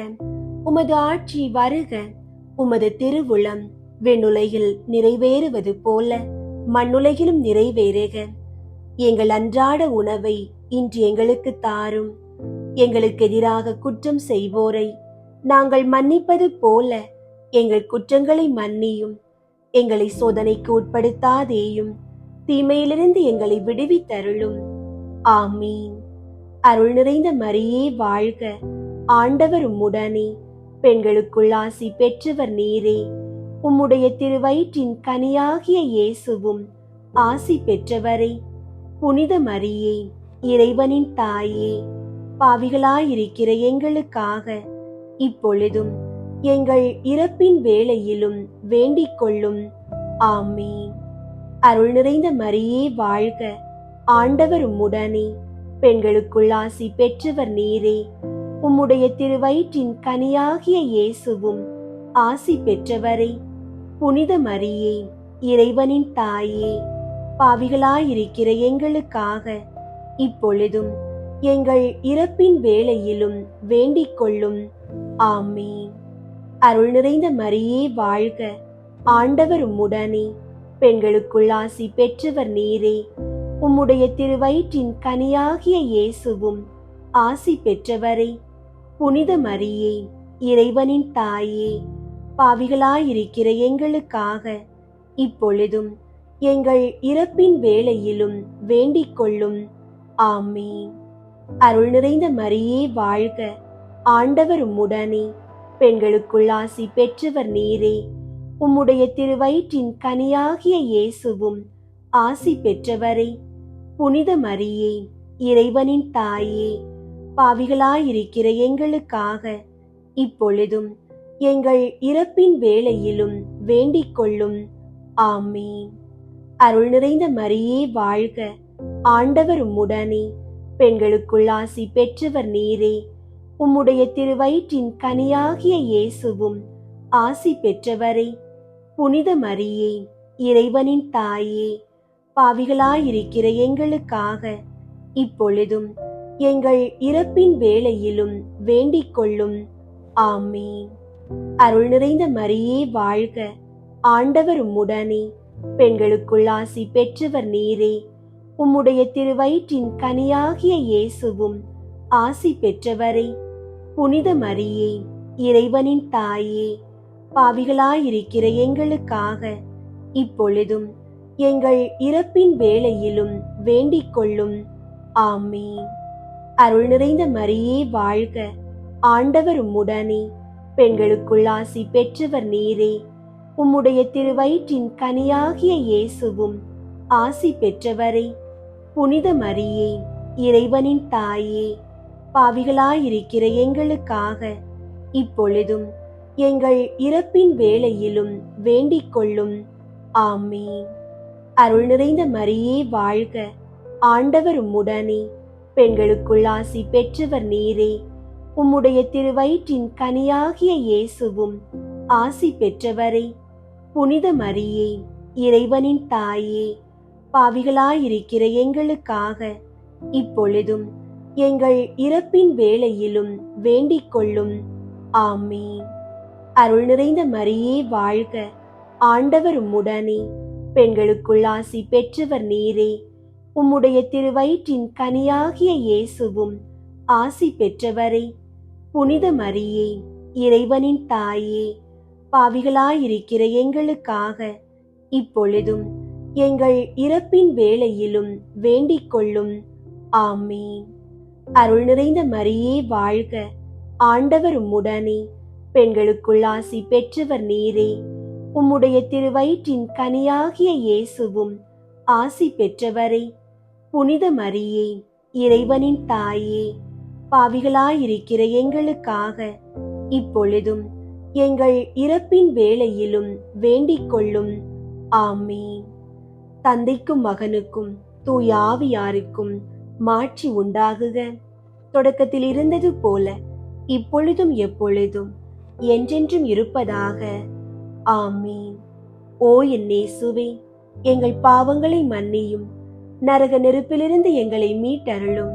உமது ஆட்சி வருக. உமது திருவுளம் விண்ணுலகில் நிறைவேறுவது போல மண்ணுலகிலும் நிறைவேறுக. எங்கள் அன்றாட உணவை இன்று எங்களுக்கு தாரும். எங்களுக்கு எதிராக குற்றம் செய்வோரை நாங்கள் மன்னிப்பது போல எங்கள் குற்றங்களை மன்னியும். எங்களை சோதனைக்கு உட்படுத்தாதேயும், தீமையிலிருந்து எங்களை விடுவித்தருளும். ஆமீன். அருள் நிறைந்த மரியே வாழ்க, ஆண்டவர் உம்முடனே, பெண்களுக்குள் ஆசி பெற்றவர் நீரே. உம்முடைய திருவயிற்றின் கனியாகிய இயேசுவும் ஆசி பெற்றவரே. புனித மரியே, இறைவனின் தாயே, பாவிகளாயிருக்கிற எங்களுக்காக இப்பொழுதும் எங்கள் இறப்பின் வேளையிலும் வேண்டிக் கொள்ளும். ஆமீன். அருள் நிறைந்த மரியே வாழ்க, ஆண்டவர் உம்முடனே, பெண்களுக்குள் ஆசி பெற்றவர் நீரே. உம்முடைய திருவயிற்றின் கனியாகிய இயேசுவும் ஆசி பெற்றவரே. புனித மரியே, இறைவனின் தாயே, பாவிகளாயிருக்கிற எங்களுக்காக இப்பொழுதும் எங்கள் இறப்பின் வேளையிலும் வேண்டிக் கொள்ளும். ஆமீன். அருள் நிறைந்த மரியே வாழ்க, ஆண்டவர் உம்முடனே, பெண்களுக்குள் ஆசி பெற்றவர் நீரே. உம்முடைய திருவயிற்றின் கனியாகிய இயேசுவும் ஆசி பெற்றவரே. புனித மரியே, இறைவனின் தாயே, பாவிகளாயிருக்கிற எங்களுக்காக இப்பொழுதும் எங்கள் இறப்பின் வேளையிலும் வேண்டிக் கொள்ளும். ஆமீன். அருள் நிறைந்த மரியே வாழ்க, ஆண்டவர் உம்முடனே, பெண்களுக்குள் ஆசி பெற்றவர் நீரே. உம்முடைய திருவயிற்றின் கனியாகிய இயேசுவும் ஆசி பெற்றவரே. புனித மரியே, இறைவனின் தாயே, பாவிகளாயிருக்கிற எங்களுக்காக இப்பொழுதும் எங்கள் இறப்பின் வேளையிலும் வேண்டிக் கொள்ளும். ஆமீன். அருள் நிறைந்த மரியே வாழ்க, ஆண்டவர் உம்முடனே, பெண்களுக்குள் ஆசி பெற்றவர் நீரே. உம்முடைய திருவயிற்றின் கனியாகிய இயேசுவும் ஆசி பெற்றவரே. புனித மரியே, இறைவனின் தாயே, பாவிகளாயிருக்கிற எங்களுக்காக இப்பொழுதும் எங்கள் இறப்பின் வேளையிலும் வேண்டிக் கொள்ளும். ஆமீன். அருள் நிறைந்த மரியே வாழ்க, ஆண்டவர் உம்முடனே, பெண்களுக்குள் ஆசி பெற்றவர் நீரே. உம்முடைய திருவயிற்றின் கனியாகிய இயேசுவும் ஆசி பெற்றவரே. புனித மரியே, இறைவனின் தாயே, பாவிகளாயிருக்கிற எங்களுக்காக இப்பொழுதும் எங்கள் இறப்பின் வேளையிலும் வேண்டிக் கொள்ளும். ஆமீன். அருள் நிறைந்த மரியே வாழ்க, ஆண்டவர் உம்முடனே, பெண்களுக்குள் ஆசி பெற்றவர் நீரே. உம்முடைய திருவயிற்றின் கனியாகிய இயேசுவும் ஆசி பெற்றவரே. புனித மரியே, இறைவனின் தாயே, பாவிகளாயிருக்கிற எங்களுக்காக இப்பொழுதும் எங்கள் இறப்பின் வேளையிலும் வேண்டிக் கொள்ளும். ஆமீன். அருள் நிறைந்த மரியே வாழ்க, ஆண்டவர் உம்முடனே, பெண்களுக்குள் ஆசி பெற்றவர் நீரே. உம்முடைய திருவயிற்றின் கனியாகிய இயேசுவும் ஆசி பெற்றவரே. புனித மரியே, இறைவனின் தாயே, பாவிகளாயிருக்கிற எங்களுக்காக இப்பொழுதும் எங்கள் இறப்பின் வேளையிலும் வேண்டிக் கொள்ளும். ஆமீன். அருள் நிறைந்த மரியே வாழ்க, ஆண்டவர் உம்முடனே, பெண்களுக்குள் ஆசி பெற்றவர் நீரே. உம்முடைய திருவயிற்றின் கனியாகிய இயேசுவும் ஆசி பெற்றவரே. புனித மரியே, இறைவனின் தாயே, பாவிகளாயிருக்கிற எங்களுக்காக இப்பொழுதும் எங்கள் இறப்பின் வேளையிலும் வேண்டிக் கொள்ளும். ஆமீன். அருள் நிறைந்த மரியே வாழ்க, ஆண்டவர் உம்முடனே, பெண்களுக்குள் ஆசி பெற்றவர் நீரே. உம்முடைய திருவயிற்றின் கனியாகிய இயேசுவும் ஆசி பெற்றவரே. புனித மரியே, இறைவனின் தாயே, பாவிகளாயிருக்கிற எங்களுக்காக இப்பொழுதும் எங்கள் இறப்பின் வேளையிலும் வேண்டிக் கொள்ளும். ஆமீன். தந்தைக்கும் மகனுக்கும் தூய ஆவியாருக்கும் மாட்சி உண்டாகுக. தொடக்கத்தில் இருந்தது போல இப்பொழுதும் எப்பொழுதும் என்றென்றும் இருப்பதாக. ஆமீன். ஓ என் இயேசுவே, எங்கள் பாவங்களை மன்னியும், நரக நெருப்பிலிருந்து எங்களை மீட்டருளும்,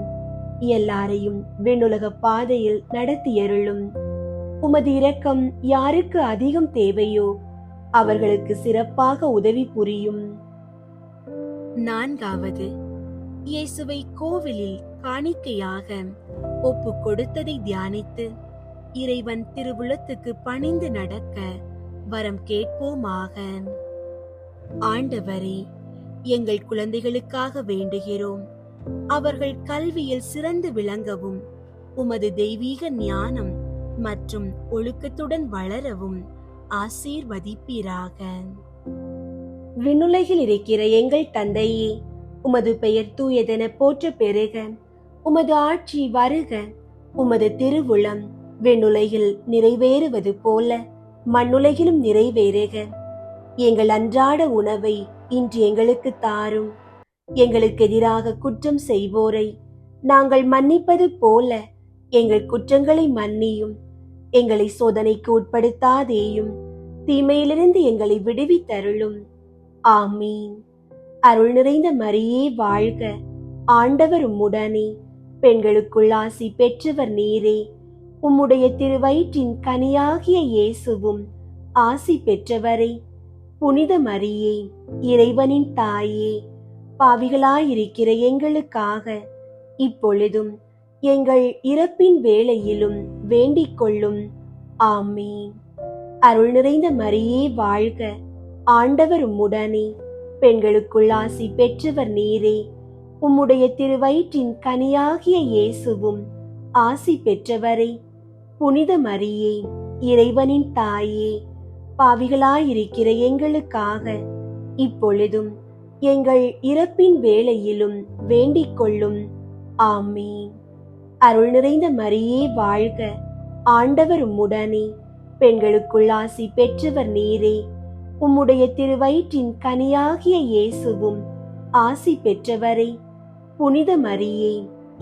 எல்லாரையும் விண்ணுலக பாதையில் நடத்தியருளும். உமது இரக்கம் யாருக்கு அதிகம் தேவையோ அவர்களுக்கு சிறப்பாக உதவி புரியும். நான்காவது, இயேசுவை கோவிலில் காணிக்கையாக ஒப்பு கொடுத்ததை தியானித்து இறைவன் திருவுளத்துக்கு பணிந்து நடக்க வரம் கேட்போமாக. ஆண்டவரே, எங்கள் குழந்தைகளுக்காக வேண்டுகிறோம். அவர்கள் கல்வியில் சிறந்து விளங்கவும் உமது தெய்வீக ஞானம் மற்றும் ஒழுக்கத்துடன் வளரவும் ஆசீர்வதிப்பீராக. விண்ணுலகில் இருக்கிற எங்கள் தந்தையே, உமது பெயர் தூயதென போற்ற பெறுக. உமது ஆட்சி வருக. உமது திருவுளம் விண்ணுலகில் நிறைவேறுவது போல மண்ணுலகிலும் நிறைவேறுக. எங்கள் அன்றாட உணவை இன்று எங்களுக்கு தாரும். எங்களுக்கு எதிராக குற்றம் செய்வோரை நாங்கள் மன்னிப்பது போல எங்கள் குற்றங்களை மன்னியும். எங்களை சோதனைக்கு உட்படுத்தாதேயும், தீமையிலிருந்து எங்களை விடுவித்தருளும். ஆமீன். அருள் நிறைந்த மரியே வாழ்க, ஆண்டவர் உம்முடனே, பெண்களுக்குள் ஆசி பெற்றவர் நீரே. உம்முடைய திருவயிற்றின் கனியாகிய இயேசுவும் ஆசி பெற்றவரே. புனித மரியே, இறைவனின் தாயே, பாவிகளாயிருக்கிற எங்களுக்காக இப்பொழுதும் எங்கள் இறப்பின் வேளையிலும் வேண்டிக் கொள்ளும். ஆமீன். அருள் நிறைந்த மரியே வாழ்க, ஆண்டவர் உம்முடனே, பெண்களுக்குள் ஆசி பெற்றவர் நீரே. உம்முடைய திருவயிற்றின் கனியாகிய இயேசுவும் ஆசி பெற்றவரே. புனித மரியே, இறைவனின் தாயே, பாவிகளாயிருக்கிற எங்களுக்காக இப்பொழுதும் எங்கள் இறப்பின் வேளையிலும் வேண்டிக் கொள்ளும். ஆமீன். அருள் நிறைந்த மரியே வாழ்க, ஆண்டவர் உம்முடனே, பெண்களுக்குள் ஆசி பெற்றவர் நீரே. உம்முடைய திருவயிற்றின் கனியாகிய இயேசுவும் ஆசி பெற்றவரே. புனித மரியே,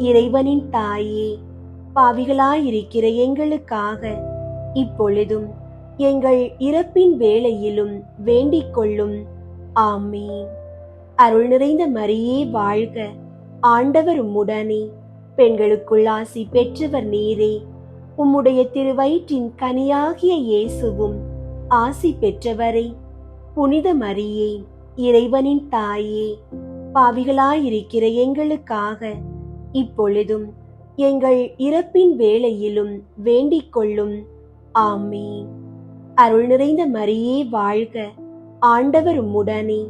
இறைவனின் தாயே, பாவிகளாயிருக்கிற எங்களுக்காக இப்பொழுதும் எங்கள் இறப்பின் வேளையிலும் வேண்டிக் கொள்ளும். ஆமீன். அருள் நிறைந்த மரியே வாழ்க, ஆண்டவர் உம்முடனே, பெண்களுக்குள் ஆசி பெற்றவர் நீரே. உம்முடைய திருவயிற்றின் கனியாகிய இயேசுவும் ஆசி பெற்றவரே. புனித மரியே, இறைவனின் தாயே, பாவிகளாயிருக்கிற எங்களுக்காக இப்பொழுதும் எங்கள் இறப்பின் வேளையிலும் வேண்டிக் கொள்ளும். ஆமீன். அருள் நிறைந்த மரியே வாழ்க, ஆண்டவர் உம்முடனே,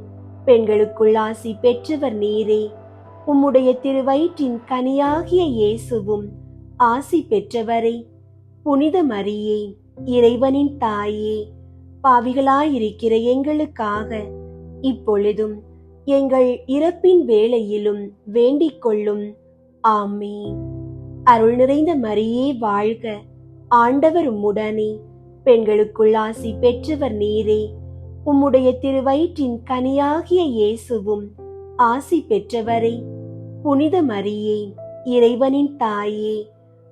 பெண்களுக்குள் ஆசி பெற்றவர் நீரே. உம்முடைய திருவயிற்றின் கனியாகிய இயேசுவும் ஆசி பெற்றவரே. புனித மரியே, இறைவனின் தாயே, பாவிகளாயிருக்கிற எங்களுக்காக இப்பொழுதும் எங்கள் இறப்பின் வேளையிலும் வேண்டிக் கொள்ளும். ஆமீன். அருள் நிறைந்த மரியே வாழ்க, ஆண்டவர் உம்முடனே, பெண்களுக்குள் ஆசி பெற்றவர் நீரே. உம்முடைய திருவயிற்றின் கனியாகிய இயேசுவும் ஆசி பெற்றவரே. புனித மரியே, இறைவனின் தாயே,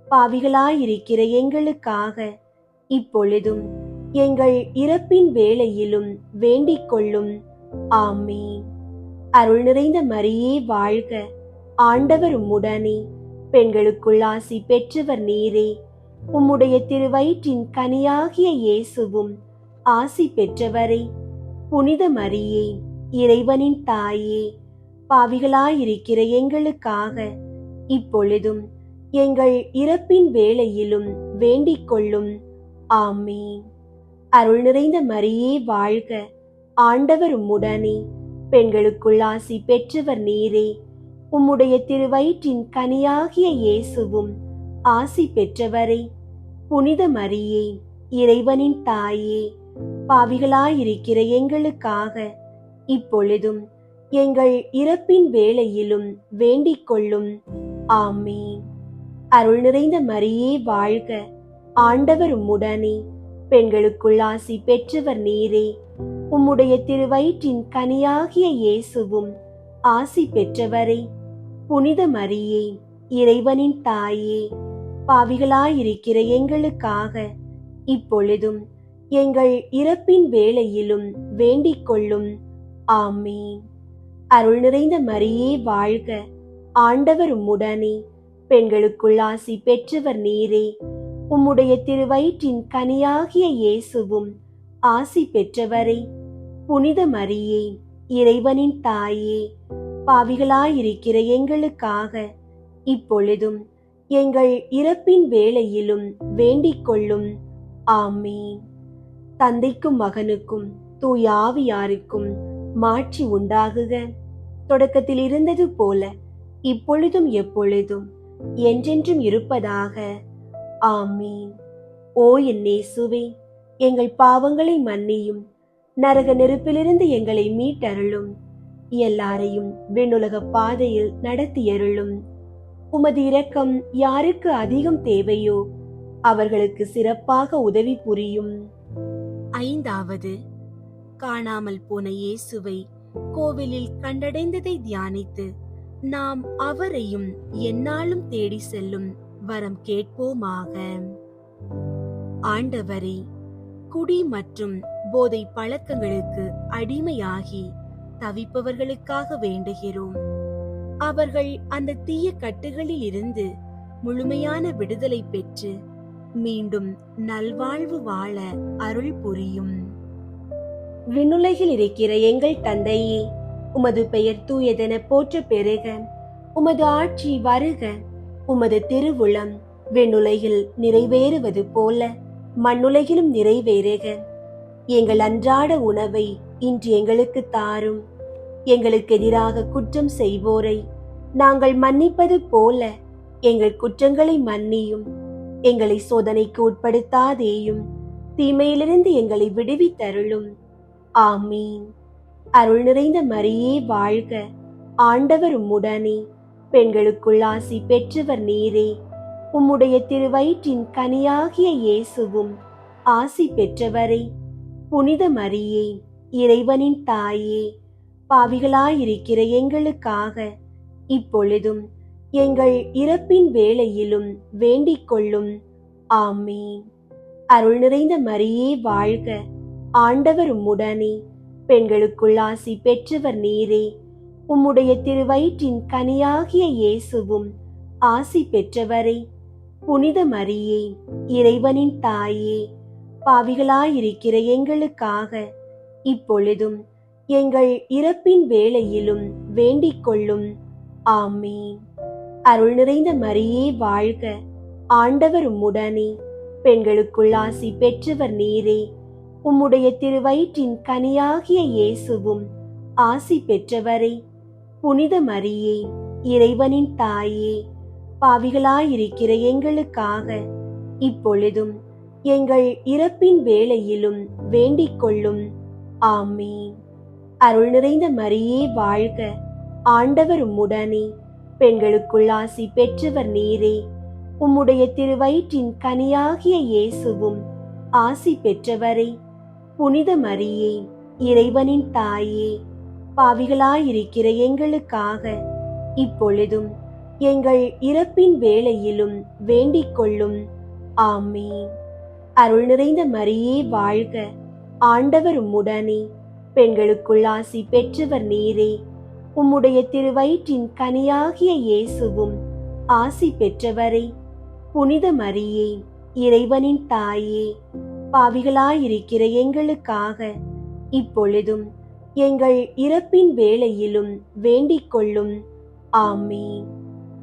பாவிகளாயிருக்கிற எங்களுக்காக இப்பொழுதும் எங்கள் இறப்பின் வேளையிலும் வேண்டிக் கொள்ளும். ஆமீன். அருள் நிறைந்த மரியே வாழ்க, ஆண்டவர் உம்முடனே, பெண்களுக்குள் ஆசி பெற்றவர் நீரே. உம்முடைய திருவயிற்றின் கனியாகிய இயேசுவும் ஆசி பெற்றவரே. புனித மரியே, இறைவனின் தாயே, பாவிகளாயிருக்கிற எங்களுக்காக இப்பொழுதும் எங்கள் இறப்பின் வேளையிலும் வேண்டிக் கொள்ளும். ஆமீன். அருள் நிறைந்த மரியே வாழ்க, ஆண்டவர் உம்முடனே, பெண்களுக்குள் ஆசி பெற்றவர் நீரே. உம்முடைய திருவயிற்றின் கனியாகிய இயேசுவும் ஆசி பெற்றவரே. புனித மரியே, இறைவனின் தாயே, பாவிகளாயிருக்கிற எங்களுக்காக இப்பொழுதும் எங்கள் இறப்பின் வேளையிலும் வேண்டிக் கொள்ளும். ஆமீன். அருள் நிறைந்த மரியே வாழ்க, ஆண்டவர் உம்முடனே, பெண்களுக்குள் ஆசி பெற்றவர் நீரே. உம்முடைய திருவயிற்றின் கனியாகிய இயேசுவும் ஆசி பெற்றவரே. புனித மரியே, இறைவனின் தாயே, பாவிகளாயிருக்கிற எங்களுக்காக இப்பொழுதும் எங்கள் இறப்பின் வேளையிலும் வேண்டிக் கொள்ளும். ஆமீன். அருள் நிறைந்த மரியே வாழ்க, ஆண்டவர் உம்முடனே, பெண்களுக்குள் ஆசி பெற்றவர் நீரே. உம்முடைய திருவயிற்றின் கனியாகிய இயேசுவும் ஆசி பெற்றவரே. புனித மரியே, இறைவனின் தாயே, பாவிகளாயிருக்கிற எங்களுக்காக இப்பொழுதும் எங்கள் இறப்பின் வேளையிலும் வேண்டிக் கொள்ளும். ஆமீன். தந்தைக்கும் மகனுக்கும் தூய ஆவியாருக்கும் மாட்சி உண்டாகுக. தொடக்கத்தில் இருந்தது போல இப்பொழுதும் எப்பொழுதும் என்றென்றும் இருப்பதாக. ஆமீன். ஓ என் இயேசுவே, எங்கள் பாவங்களை மன்னியும், நரக நெருப்பிலிருந்து எங்களை மீட்டருளும், எல்லாரையும் விண்ணுலக பாதையில் நடத்தியருளும். உமது இரக்கம் யாருக்கு அதிகம் தேவையோ அவர்களுக்கு சிறப்பாக உதவி புரியும். ஐந்தாவது, காணாமல் போன இயேசுவை கோவிலில் கண்டடைந்ததை தியானித்து நாம் அவரையும் எந்நாளும் தேடி செல்லும் வரம் கேட்போமாக. ஆண்டவரே, குடி மற்றும் போதை பழக்கங்களுக்கு அடிமையாகி தவிப்பவர்களுக்காக வேண்டுகிறோம். அவர்கள் அந்த தீய கட்டுகளில் இருந்து முழுமையான விடுதலை பெற்று மீண்டும் நல்வாழ்வு வாழ அருள் புரியும். விண்ணுலகில் இருக்கிற எங்கள் தந்தையே, உமது பெயர் தூயதென போற்ற பெறுக. உமது ஆட்சி வருக. உமது திருவுளம் விண்ணுலகில் நிறைவேறுவது போல மண்ணுலகிலும் நிறைவேறுக. எங்கள் அன்றாட உணவை இன்று எங்களுக்கு தாரும். எங்களுக்கு எதிராக குற்றம் செய்வோரை நாங்கள் மன்னிப்பது போல எங்கள் குற்றங்களை மன்னியும். எங்களை சோதனைக்கு உட்படுத்தாதேயும், தீமையிலிருந்து எங்களை விடுவித்தருளும். ஆமீன். அருள் நிறைந்த மரியே வாழ்க, ஆண்டவர் உம்முடனே, பெண்களுக்குள் ஆசி பெற்றவர் நீரே. உம்முடைய திருவயிற்றின் கனியாகிய இயேசுவும் ஆசி பெற்றவரே. புனித மரியே, இறைவனின் தாயே, பாவிகளாயிருக்கிற எங்களுக்காக இப்பொழுதும் எங்கள் இறப்பின் வேளையிலும் வேண்டிக் கொள்ளும். ஆமீன். அருள் நிறைந்த மரியே வாழ்க, ஆண்டவர் உம்முடனே, பெண்களுக்குள் ஆசி பெற்றவர் நீரே. உம்முடைய திருவயிற்றின் கனியாகிய இயேசுவும் ஆசி பெற்றவரே. புனித மரியே, இறைவனின் தாயே, பாவிகளாயிருக்கிற எங்களுக்காக இப்பொழுதும் எங்கள் இறப்பின் வேளையிலும் வேண்டிக் கொள்ளும். ஆமீன். அருள் நிறைந்த மரியே வாழ்க, ஆண்டவர் உம்முடனே, பெண்களுக்குள் ஆசி பெற்றவர் நீரே. உம்முடைய திருவயிற்றின் கனியாகிய இயேசுவும் ஆசி பெற்றவரே. புனித மரியே, இறைவனின் தாயே, பாவிகளாயிருக்கிற எங்களுக்காக இப்பொழுதும் எங்கள் இறப்பின் வேளையிலும் வேண்டிக் கொள்ளும். ஆமீன். அருள் நிறைந்த மரியே வாழ்க, ஆண்டவர் உம்முடனே, பெண்களுக்குள் ஆசி பெற்றவர் நீரே. உம்முடைய திருவயிற்றின் கனியாகிய இயேசுவும் ஆசி பெற்றவரே. புனித மரியே, இறைவனின் தாயே, பாவிகளாயிருக்கிற எங்களுக்காக இப்பொழுதும் எங்கள் இறப்பின் வேளையிலும் வேண்டிக் கொள்ளும். ஆமீன். அருள் நிறைந்த மரியே வாழ்க, ஆண்டவர் உம்முடனே, பெண்களுக்குள் ஆசி பெற்றவர் நீரே. உம்முடைய திருவயிற்றின் கனியாகிய இயேசுவும் ஆசி பெற்றவரே. புனித மரியே, இறைவனின் தாயே, பாவிகளாயிருக்கிற எங்களுக்காக இப்பொழுதும் எங்கள் இறப்பின் வேளையிலும் வேண்டிக் கொள்ளும். ஆமீன்.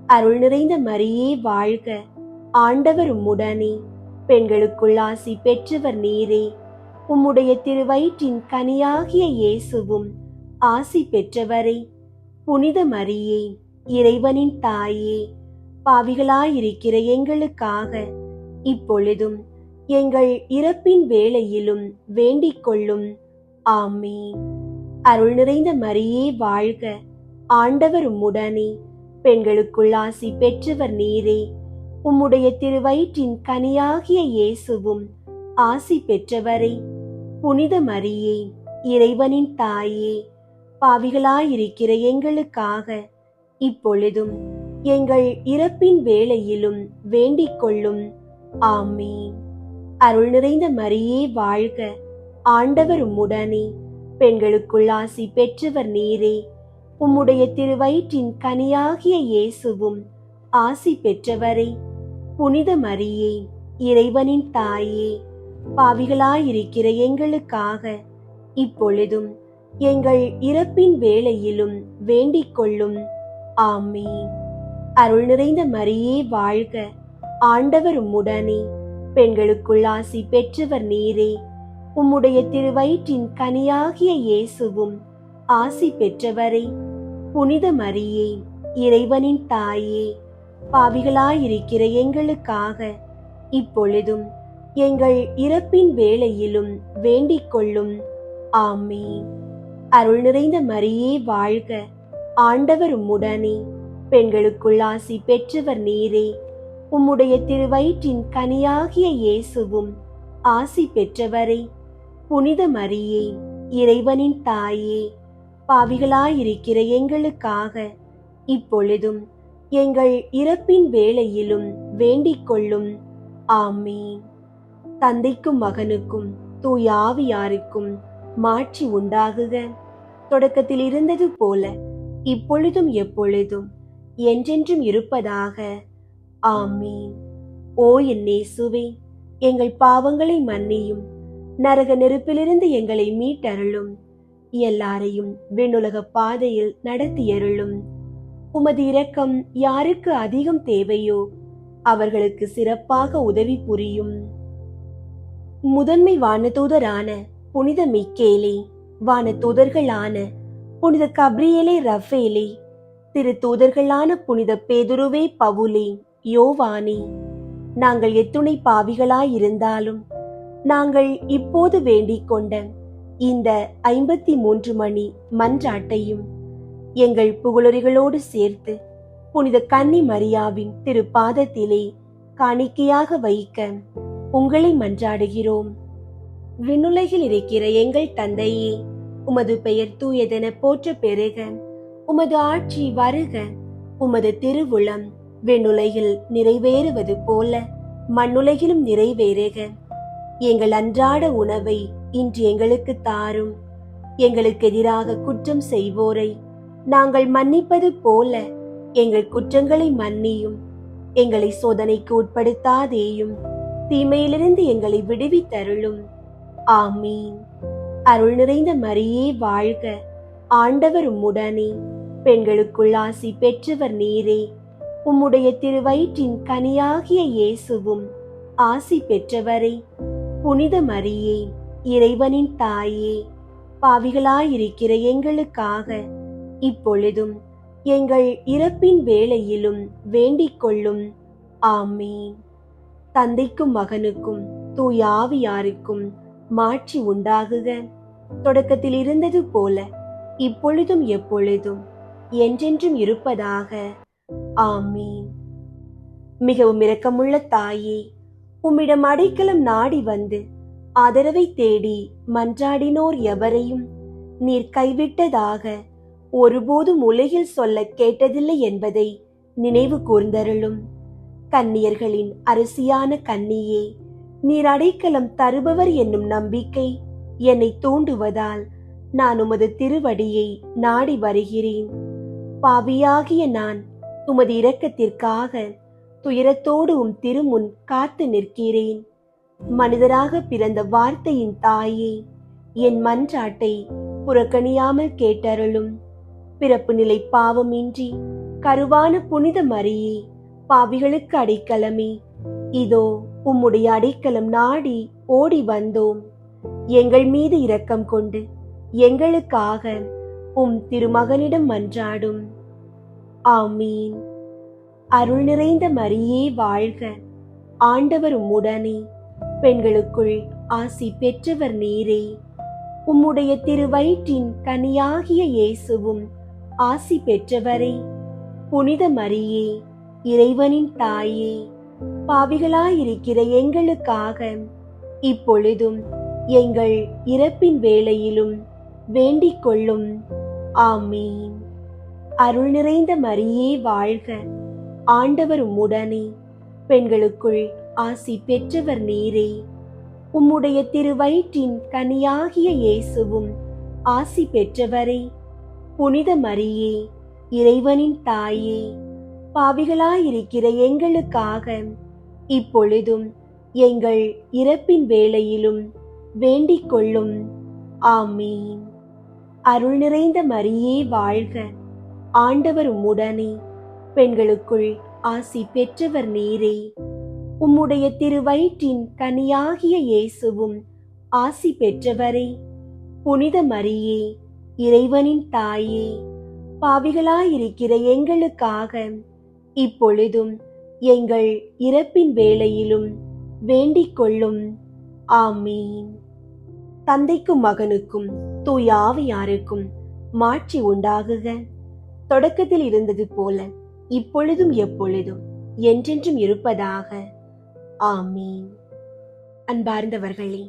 அருள் நிறைந்த மரியே வாழ்க, ஆண்டவர் உம்முடனே, பெண்களுக்குள் ஆசி பெற்றவர் நீரே. உம்முடைய திருவயிற்றின் கனியாகிய இயேசுவும் ஆசி பெற்றவரே. புனித மரியே, இறைவனின் தாயே, பாவிகளாயிருக்கிற எங்களுக்காக இப்பொழுதும் எங்கள் இறப்பின் வேளையிலும் வேண்டிக் கொள்ளும். ஆமீன். அருள் நிறைந்த மரியே வாழ்க, ஆண்டவர் உம்முடனே, பெண்களுக்குள் ஆசி பெற்றவர் நீரே. உம்முடைய திருவயிற்றின் கனியாகிய இயேசுவும் ஆசி பெற்றவரே. புனித மரியே, இறைவனின் தாயே, பாவிகளாயிருக்கிற எங்களுக்காக இப்பொழுதும் எங்கள் இறப்பின் வேளையிலும் வேண்டிக் கொள்ளும். ஆமீன். அருள் நிறைந்த மரியே வாழ்க, ஆண்டவர் உம்முடனே, பெண்களுக்குள் ஆசி பெற்றவர் நீரே. உம்முடைய திருவயிற்றின் கனியாகிய இயேசுவும் ஆசி பெற்றவரே. புனித மரியே, இறைவனின் தாயே, பாவிகளாயிருக்கிற எங்களுக்காக இப்பொழுதும் எங்கள் இறப்பின் வேளையிலும் வேண்டிக் கொள்ளும். ஆமீன். அருள் நிறைந்த மரியே வாழ்க, ஆண்டவர் உம்முடனே, பெண்களுக்குள் ஆசி பெற்றவர் நீரே. உம்முடைய திருவயிற்றின் கனியாகிய இயேசுவும் ஆசி பெற்றவரே. புனித மரியே, இறைவனின் தாயே, பாவிகளாயிருக்கிற எங்களுக்காக இப்பொழுதும் எங்கள் இறப்பின் வேளையிலும் வேண்டிக் கொள்ளும். ஆமீன். அருள் நிறைந்த மரியே வாழ்க, ஆண்டவர் உம்முடனே, பெண்களுக்குள் ஆசி பெற்றவர் நீரே. உம்முடைய திருவயிற்றின் கனியாகிய இயேசுவும் ஆசி பெற்றவரே. புனித மரியே, இறைவனின் தாயே, பாவிகளாயிருக்கிற எங்களுக்காக இப்பொழுதும் எங்கள் இறப்பின் வேளையிலும் வேண்டிக் கொள்ளும். ஆமீன். தந்தைக்கும் மகனுக்கும் தூய ஆவியாருக்கும் மாட்சி உண்டாகுக. தொடக்கத்தில் இருந்தது போல இப்பொழுதும் எப்பொழுதும் என்றென்றும் இருப்பதாக. ஆமீன். ஓ என் இயேசுவே, எங்கள் பாவங்களை மன்னியும், நரக நெருப்பிலிருந்து எங்களை மீட்டருளும், எல்லாரையும் விண்ணுலக பாதையில் நடத்தியருளும். உமது இரக்கம் யாருக்கு அதிகம் தேவையோ அவர்களுக்கு சிறப்பாக உதவி புரியும். முதன்மை வானதூதரான புனித மிக்கேலே, வானதூதர்களான புனித கப்ரியேலே ரஃபேலே, திரு தூதர்களான புனித பேதுருவே பவுலே யோவானே, நாங்கள் எத்துணை பாவிகளாயிருந்தாலும் நாங்கள் இப்போது வேண்டிக் கொண்ட இந்த 53 மணி மன்றாட்டையும் எங்கள் புகழுரைகளோடு சேர்த்து புனித கன்னி மரியாவின் திருப்பாதத்திலே காணிக்கையாக வைக்க உங்களை மன்றாடுகிறோம். விண்ணுலகில் இருக்கிற எங்கள் தந்தையே, உமது பெயர் தூயதென போற்ற பெருக, உமது ஆட்சி வருக, உமது திருவுளம் விண்ணுலகில் நிறைவேறுவது போல மண்ணுலகிலும் நிறைவேறுக. எங்கள் அன்றாட உணவை இன்று எங்களுக்கு தாரும். எங்களுக்கு எதிராக குற்றம் செய்வோரை நாங்கள் மன்னிப்பது போல எங்கள் குற்றங்களை மன்னியும். எங்களை சோதனைக்கு உட்படுத்தாதேயும், தீமையிலிருந்து எங்களை விடுவித்தருளும். ஆமீன். அருள் நிறைந்த மரியே வாழ்க, ஆண்டவர் உம்முடனே, பெண்களுக்குள் ஆசி பெற்றவர் நீரே. உம்முடைய திருவயிற்றின் கனியாகிய இயேசுவும் ஆசி பெற்றவரே. புனித மரியே, இறைவனின் தாயே, பாவிகளாயிருக்கிற எங்களுக்காக இப்பொழுதும் எங்கள் இறப்பின் வேளையிலும் வேண்டிக் கொள்ளும். ஆமீன். தந்தைக்கும் மகனுக்கும் தூய ஆவியாருக்கும் மாட்சி உண்டாகுக. தொடக்கத்தில் இருந்தது போல இப்பொழுதும் எப்பொழுதும் என்றென்றும் இருப்பதாக. ஆமீன். மிகவும் இரக்கமுள்ள தாயே, உம்மிடம் அடைக்கலம் நாடி வந்து ஆதரவை தேடி மன்றாடினோர் எவரையும் நீர் கைவிட்டதாக ஒருபோதும் உலகில் சொல்ல கேட்டதில்லை என்பதை நினைவு கூர்ந்தருளும். கன்னியர்களின் அரசியான கன்னியே, நீர் அடைக்கலம் தருபவர் என்னும் நம்பிக்கை என்னை தூண்டுவதால் நான் உமது திருவடியை நாடி வருகிறேன். பாவியாகிய நான் உமது இரக்கத்திற்காக துயரத்தோடு திருமுன் காத்து நிற்கிறேன். மனிதராக பிறந்த வார்த்தையின் தாயே, என் மன்றாட்டை புறக்கணியாமல் கேட்டருளும். பிறப்பு நிலை பாவமின்றி கருவான புனித மரியே, பாவிகளுக்கு அடைக்கலமே, இதோ உம்முடைய அடைக்கலம் நாடி ஓடி வந்தோம். எங்கள் மீது இரக்கம் கொண்டு எங்களுக்காக திருமகனிடம் மன்றாடும். ஆமீன். அருள் நிறைந்த மரியே வாழ்க, ஆண்டவர் உம்முடனே, பெண்களுக்குள் ஆசி பெற்றவர் நீரே. உம்முடைய திருவயிற்றின் கனியாகிய இயேசுவும் ஆசி பெற்றவரே. புனித மரியே, இறைவனின் தாயே, பாவிகளாயிருக்கிற எங்களுக்காக இப்பொழுதும் எங்கள் இறப்பின் வேளையிலும் வேண்டிக் கொள்ளும். ஆமீன். அருள் நிறைந்த மரியே வாழ்க, ஆண்டவர் உம்முடனே, பெண்களுக்குள் ஆசி பெற்றவர் நீரே. உம்முடைய திருவயிற்றின் கனியாகிய இயேசுவும் ஆசி பெற்றவரே. புனித மரியே, இறைவனின் தாயே, பாவிகளாயிருக்கிற எங்களுக்காக இப்பொழுதும் எங்கள் இறப்பின் வேளையிலும் வேண்டிக் கொள்ளும். ஆமீன். அருள் நிறைந்த மரியே வாழ்க, ஆண்டவர் உம்முடனே, பெண்களுக்குள் ஆசி பெற்றவர் நீரே. உம்முடைய திருவயிற்றின் கனியாகிய இயேசுவும் ஆசி பெற்றவரே. புனித மரியே, இறைவனின் தாயே, பாவிகளாயிருக்கிற எங்களுக்காக இப்பொழுதும் எங்கள் இறப்பின் வேளையிலும் வேண்டிக் கொள்ளும். ஆமீன். தந்தைக்கும் மகனுக்கும் தூய ஆவியாருக்கும் மாட்சி உண்டாகுக. தொடக்கத்தில் இருந்தது போல இப்பொழுதும் எப்பொழுதும் என்றென்றும் இருப்பதாக. ஆமீன். அன்பார்ந்தவர்களே,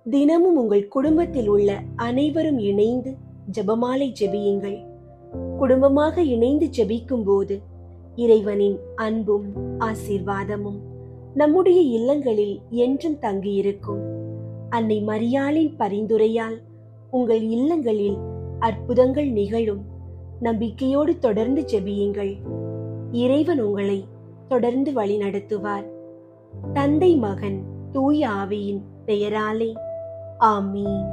தினமும் உங்கள் குடும்பத்தில் உள்ள அனைவரும் இணைந்து ஜெபமாலை ஜெபியுங்கள். குடும்பமாக இணைந்து ஜெபிக்கும் போது இறைவனின் அன்பும் ஆசீர்வாதமும் நம்முடைய இல்லங்களில் என்றும் தங்கியிருக்கும். அன்னை மரியாளின் பரிந்துரையால் உங்கள் இல்லங்களில் அற்புதங்கள் நிகழும். நம்பிக்கையோடு தொடர்ந்து ஜெபியுங்கள். இறைவன் உங்களை தொடர்ந்து வழி நடத்துவார். தந்தை, மகன், தூய ஆவியின் பெயராலே. ஆமீன்.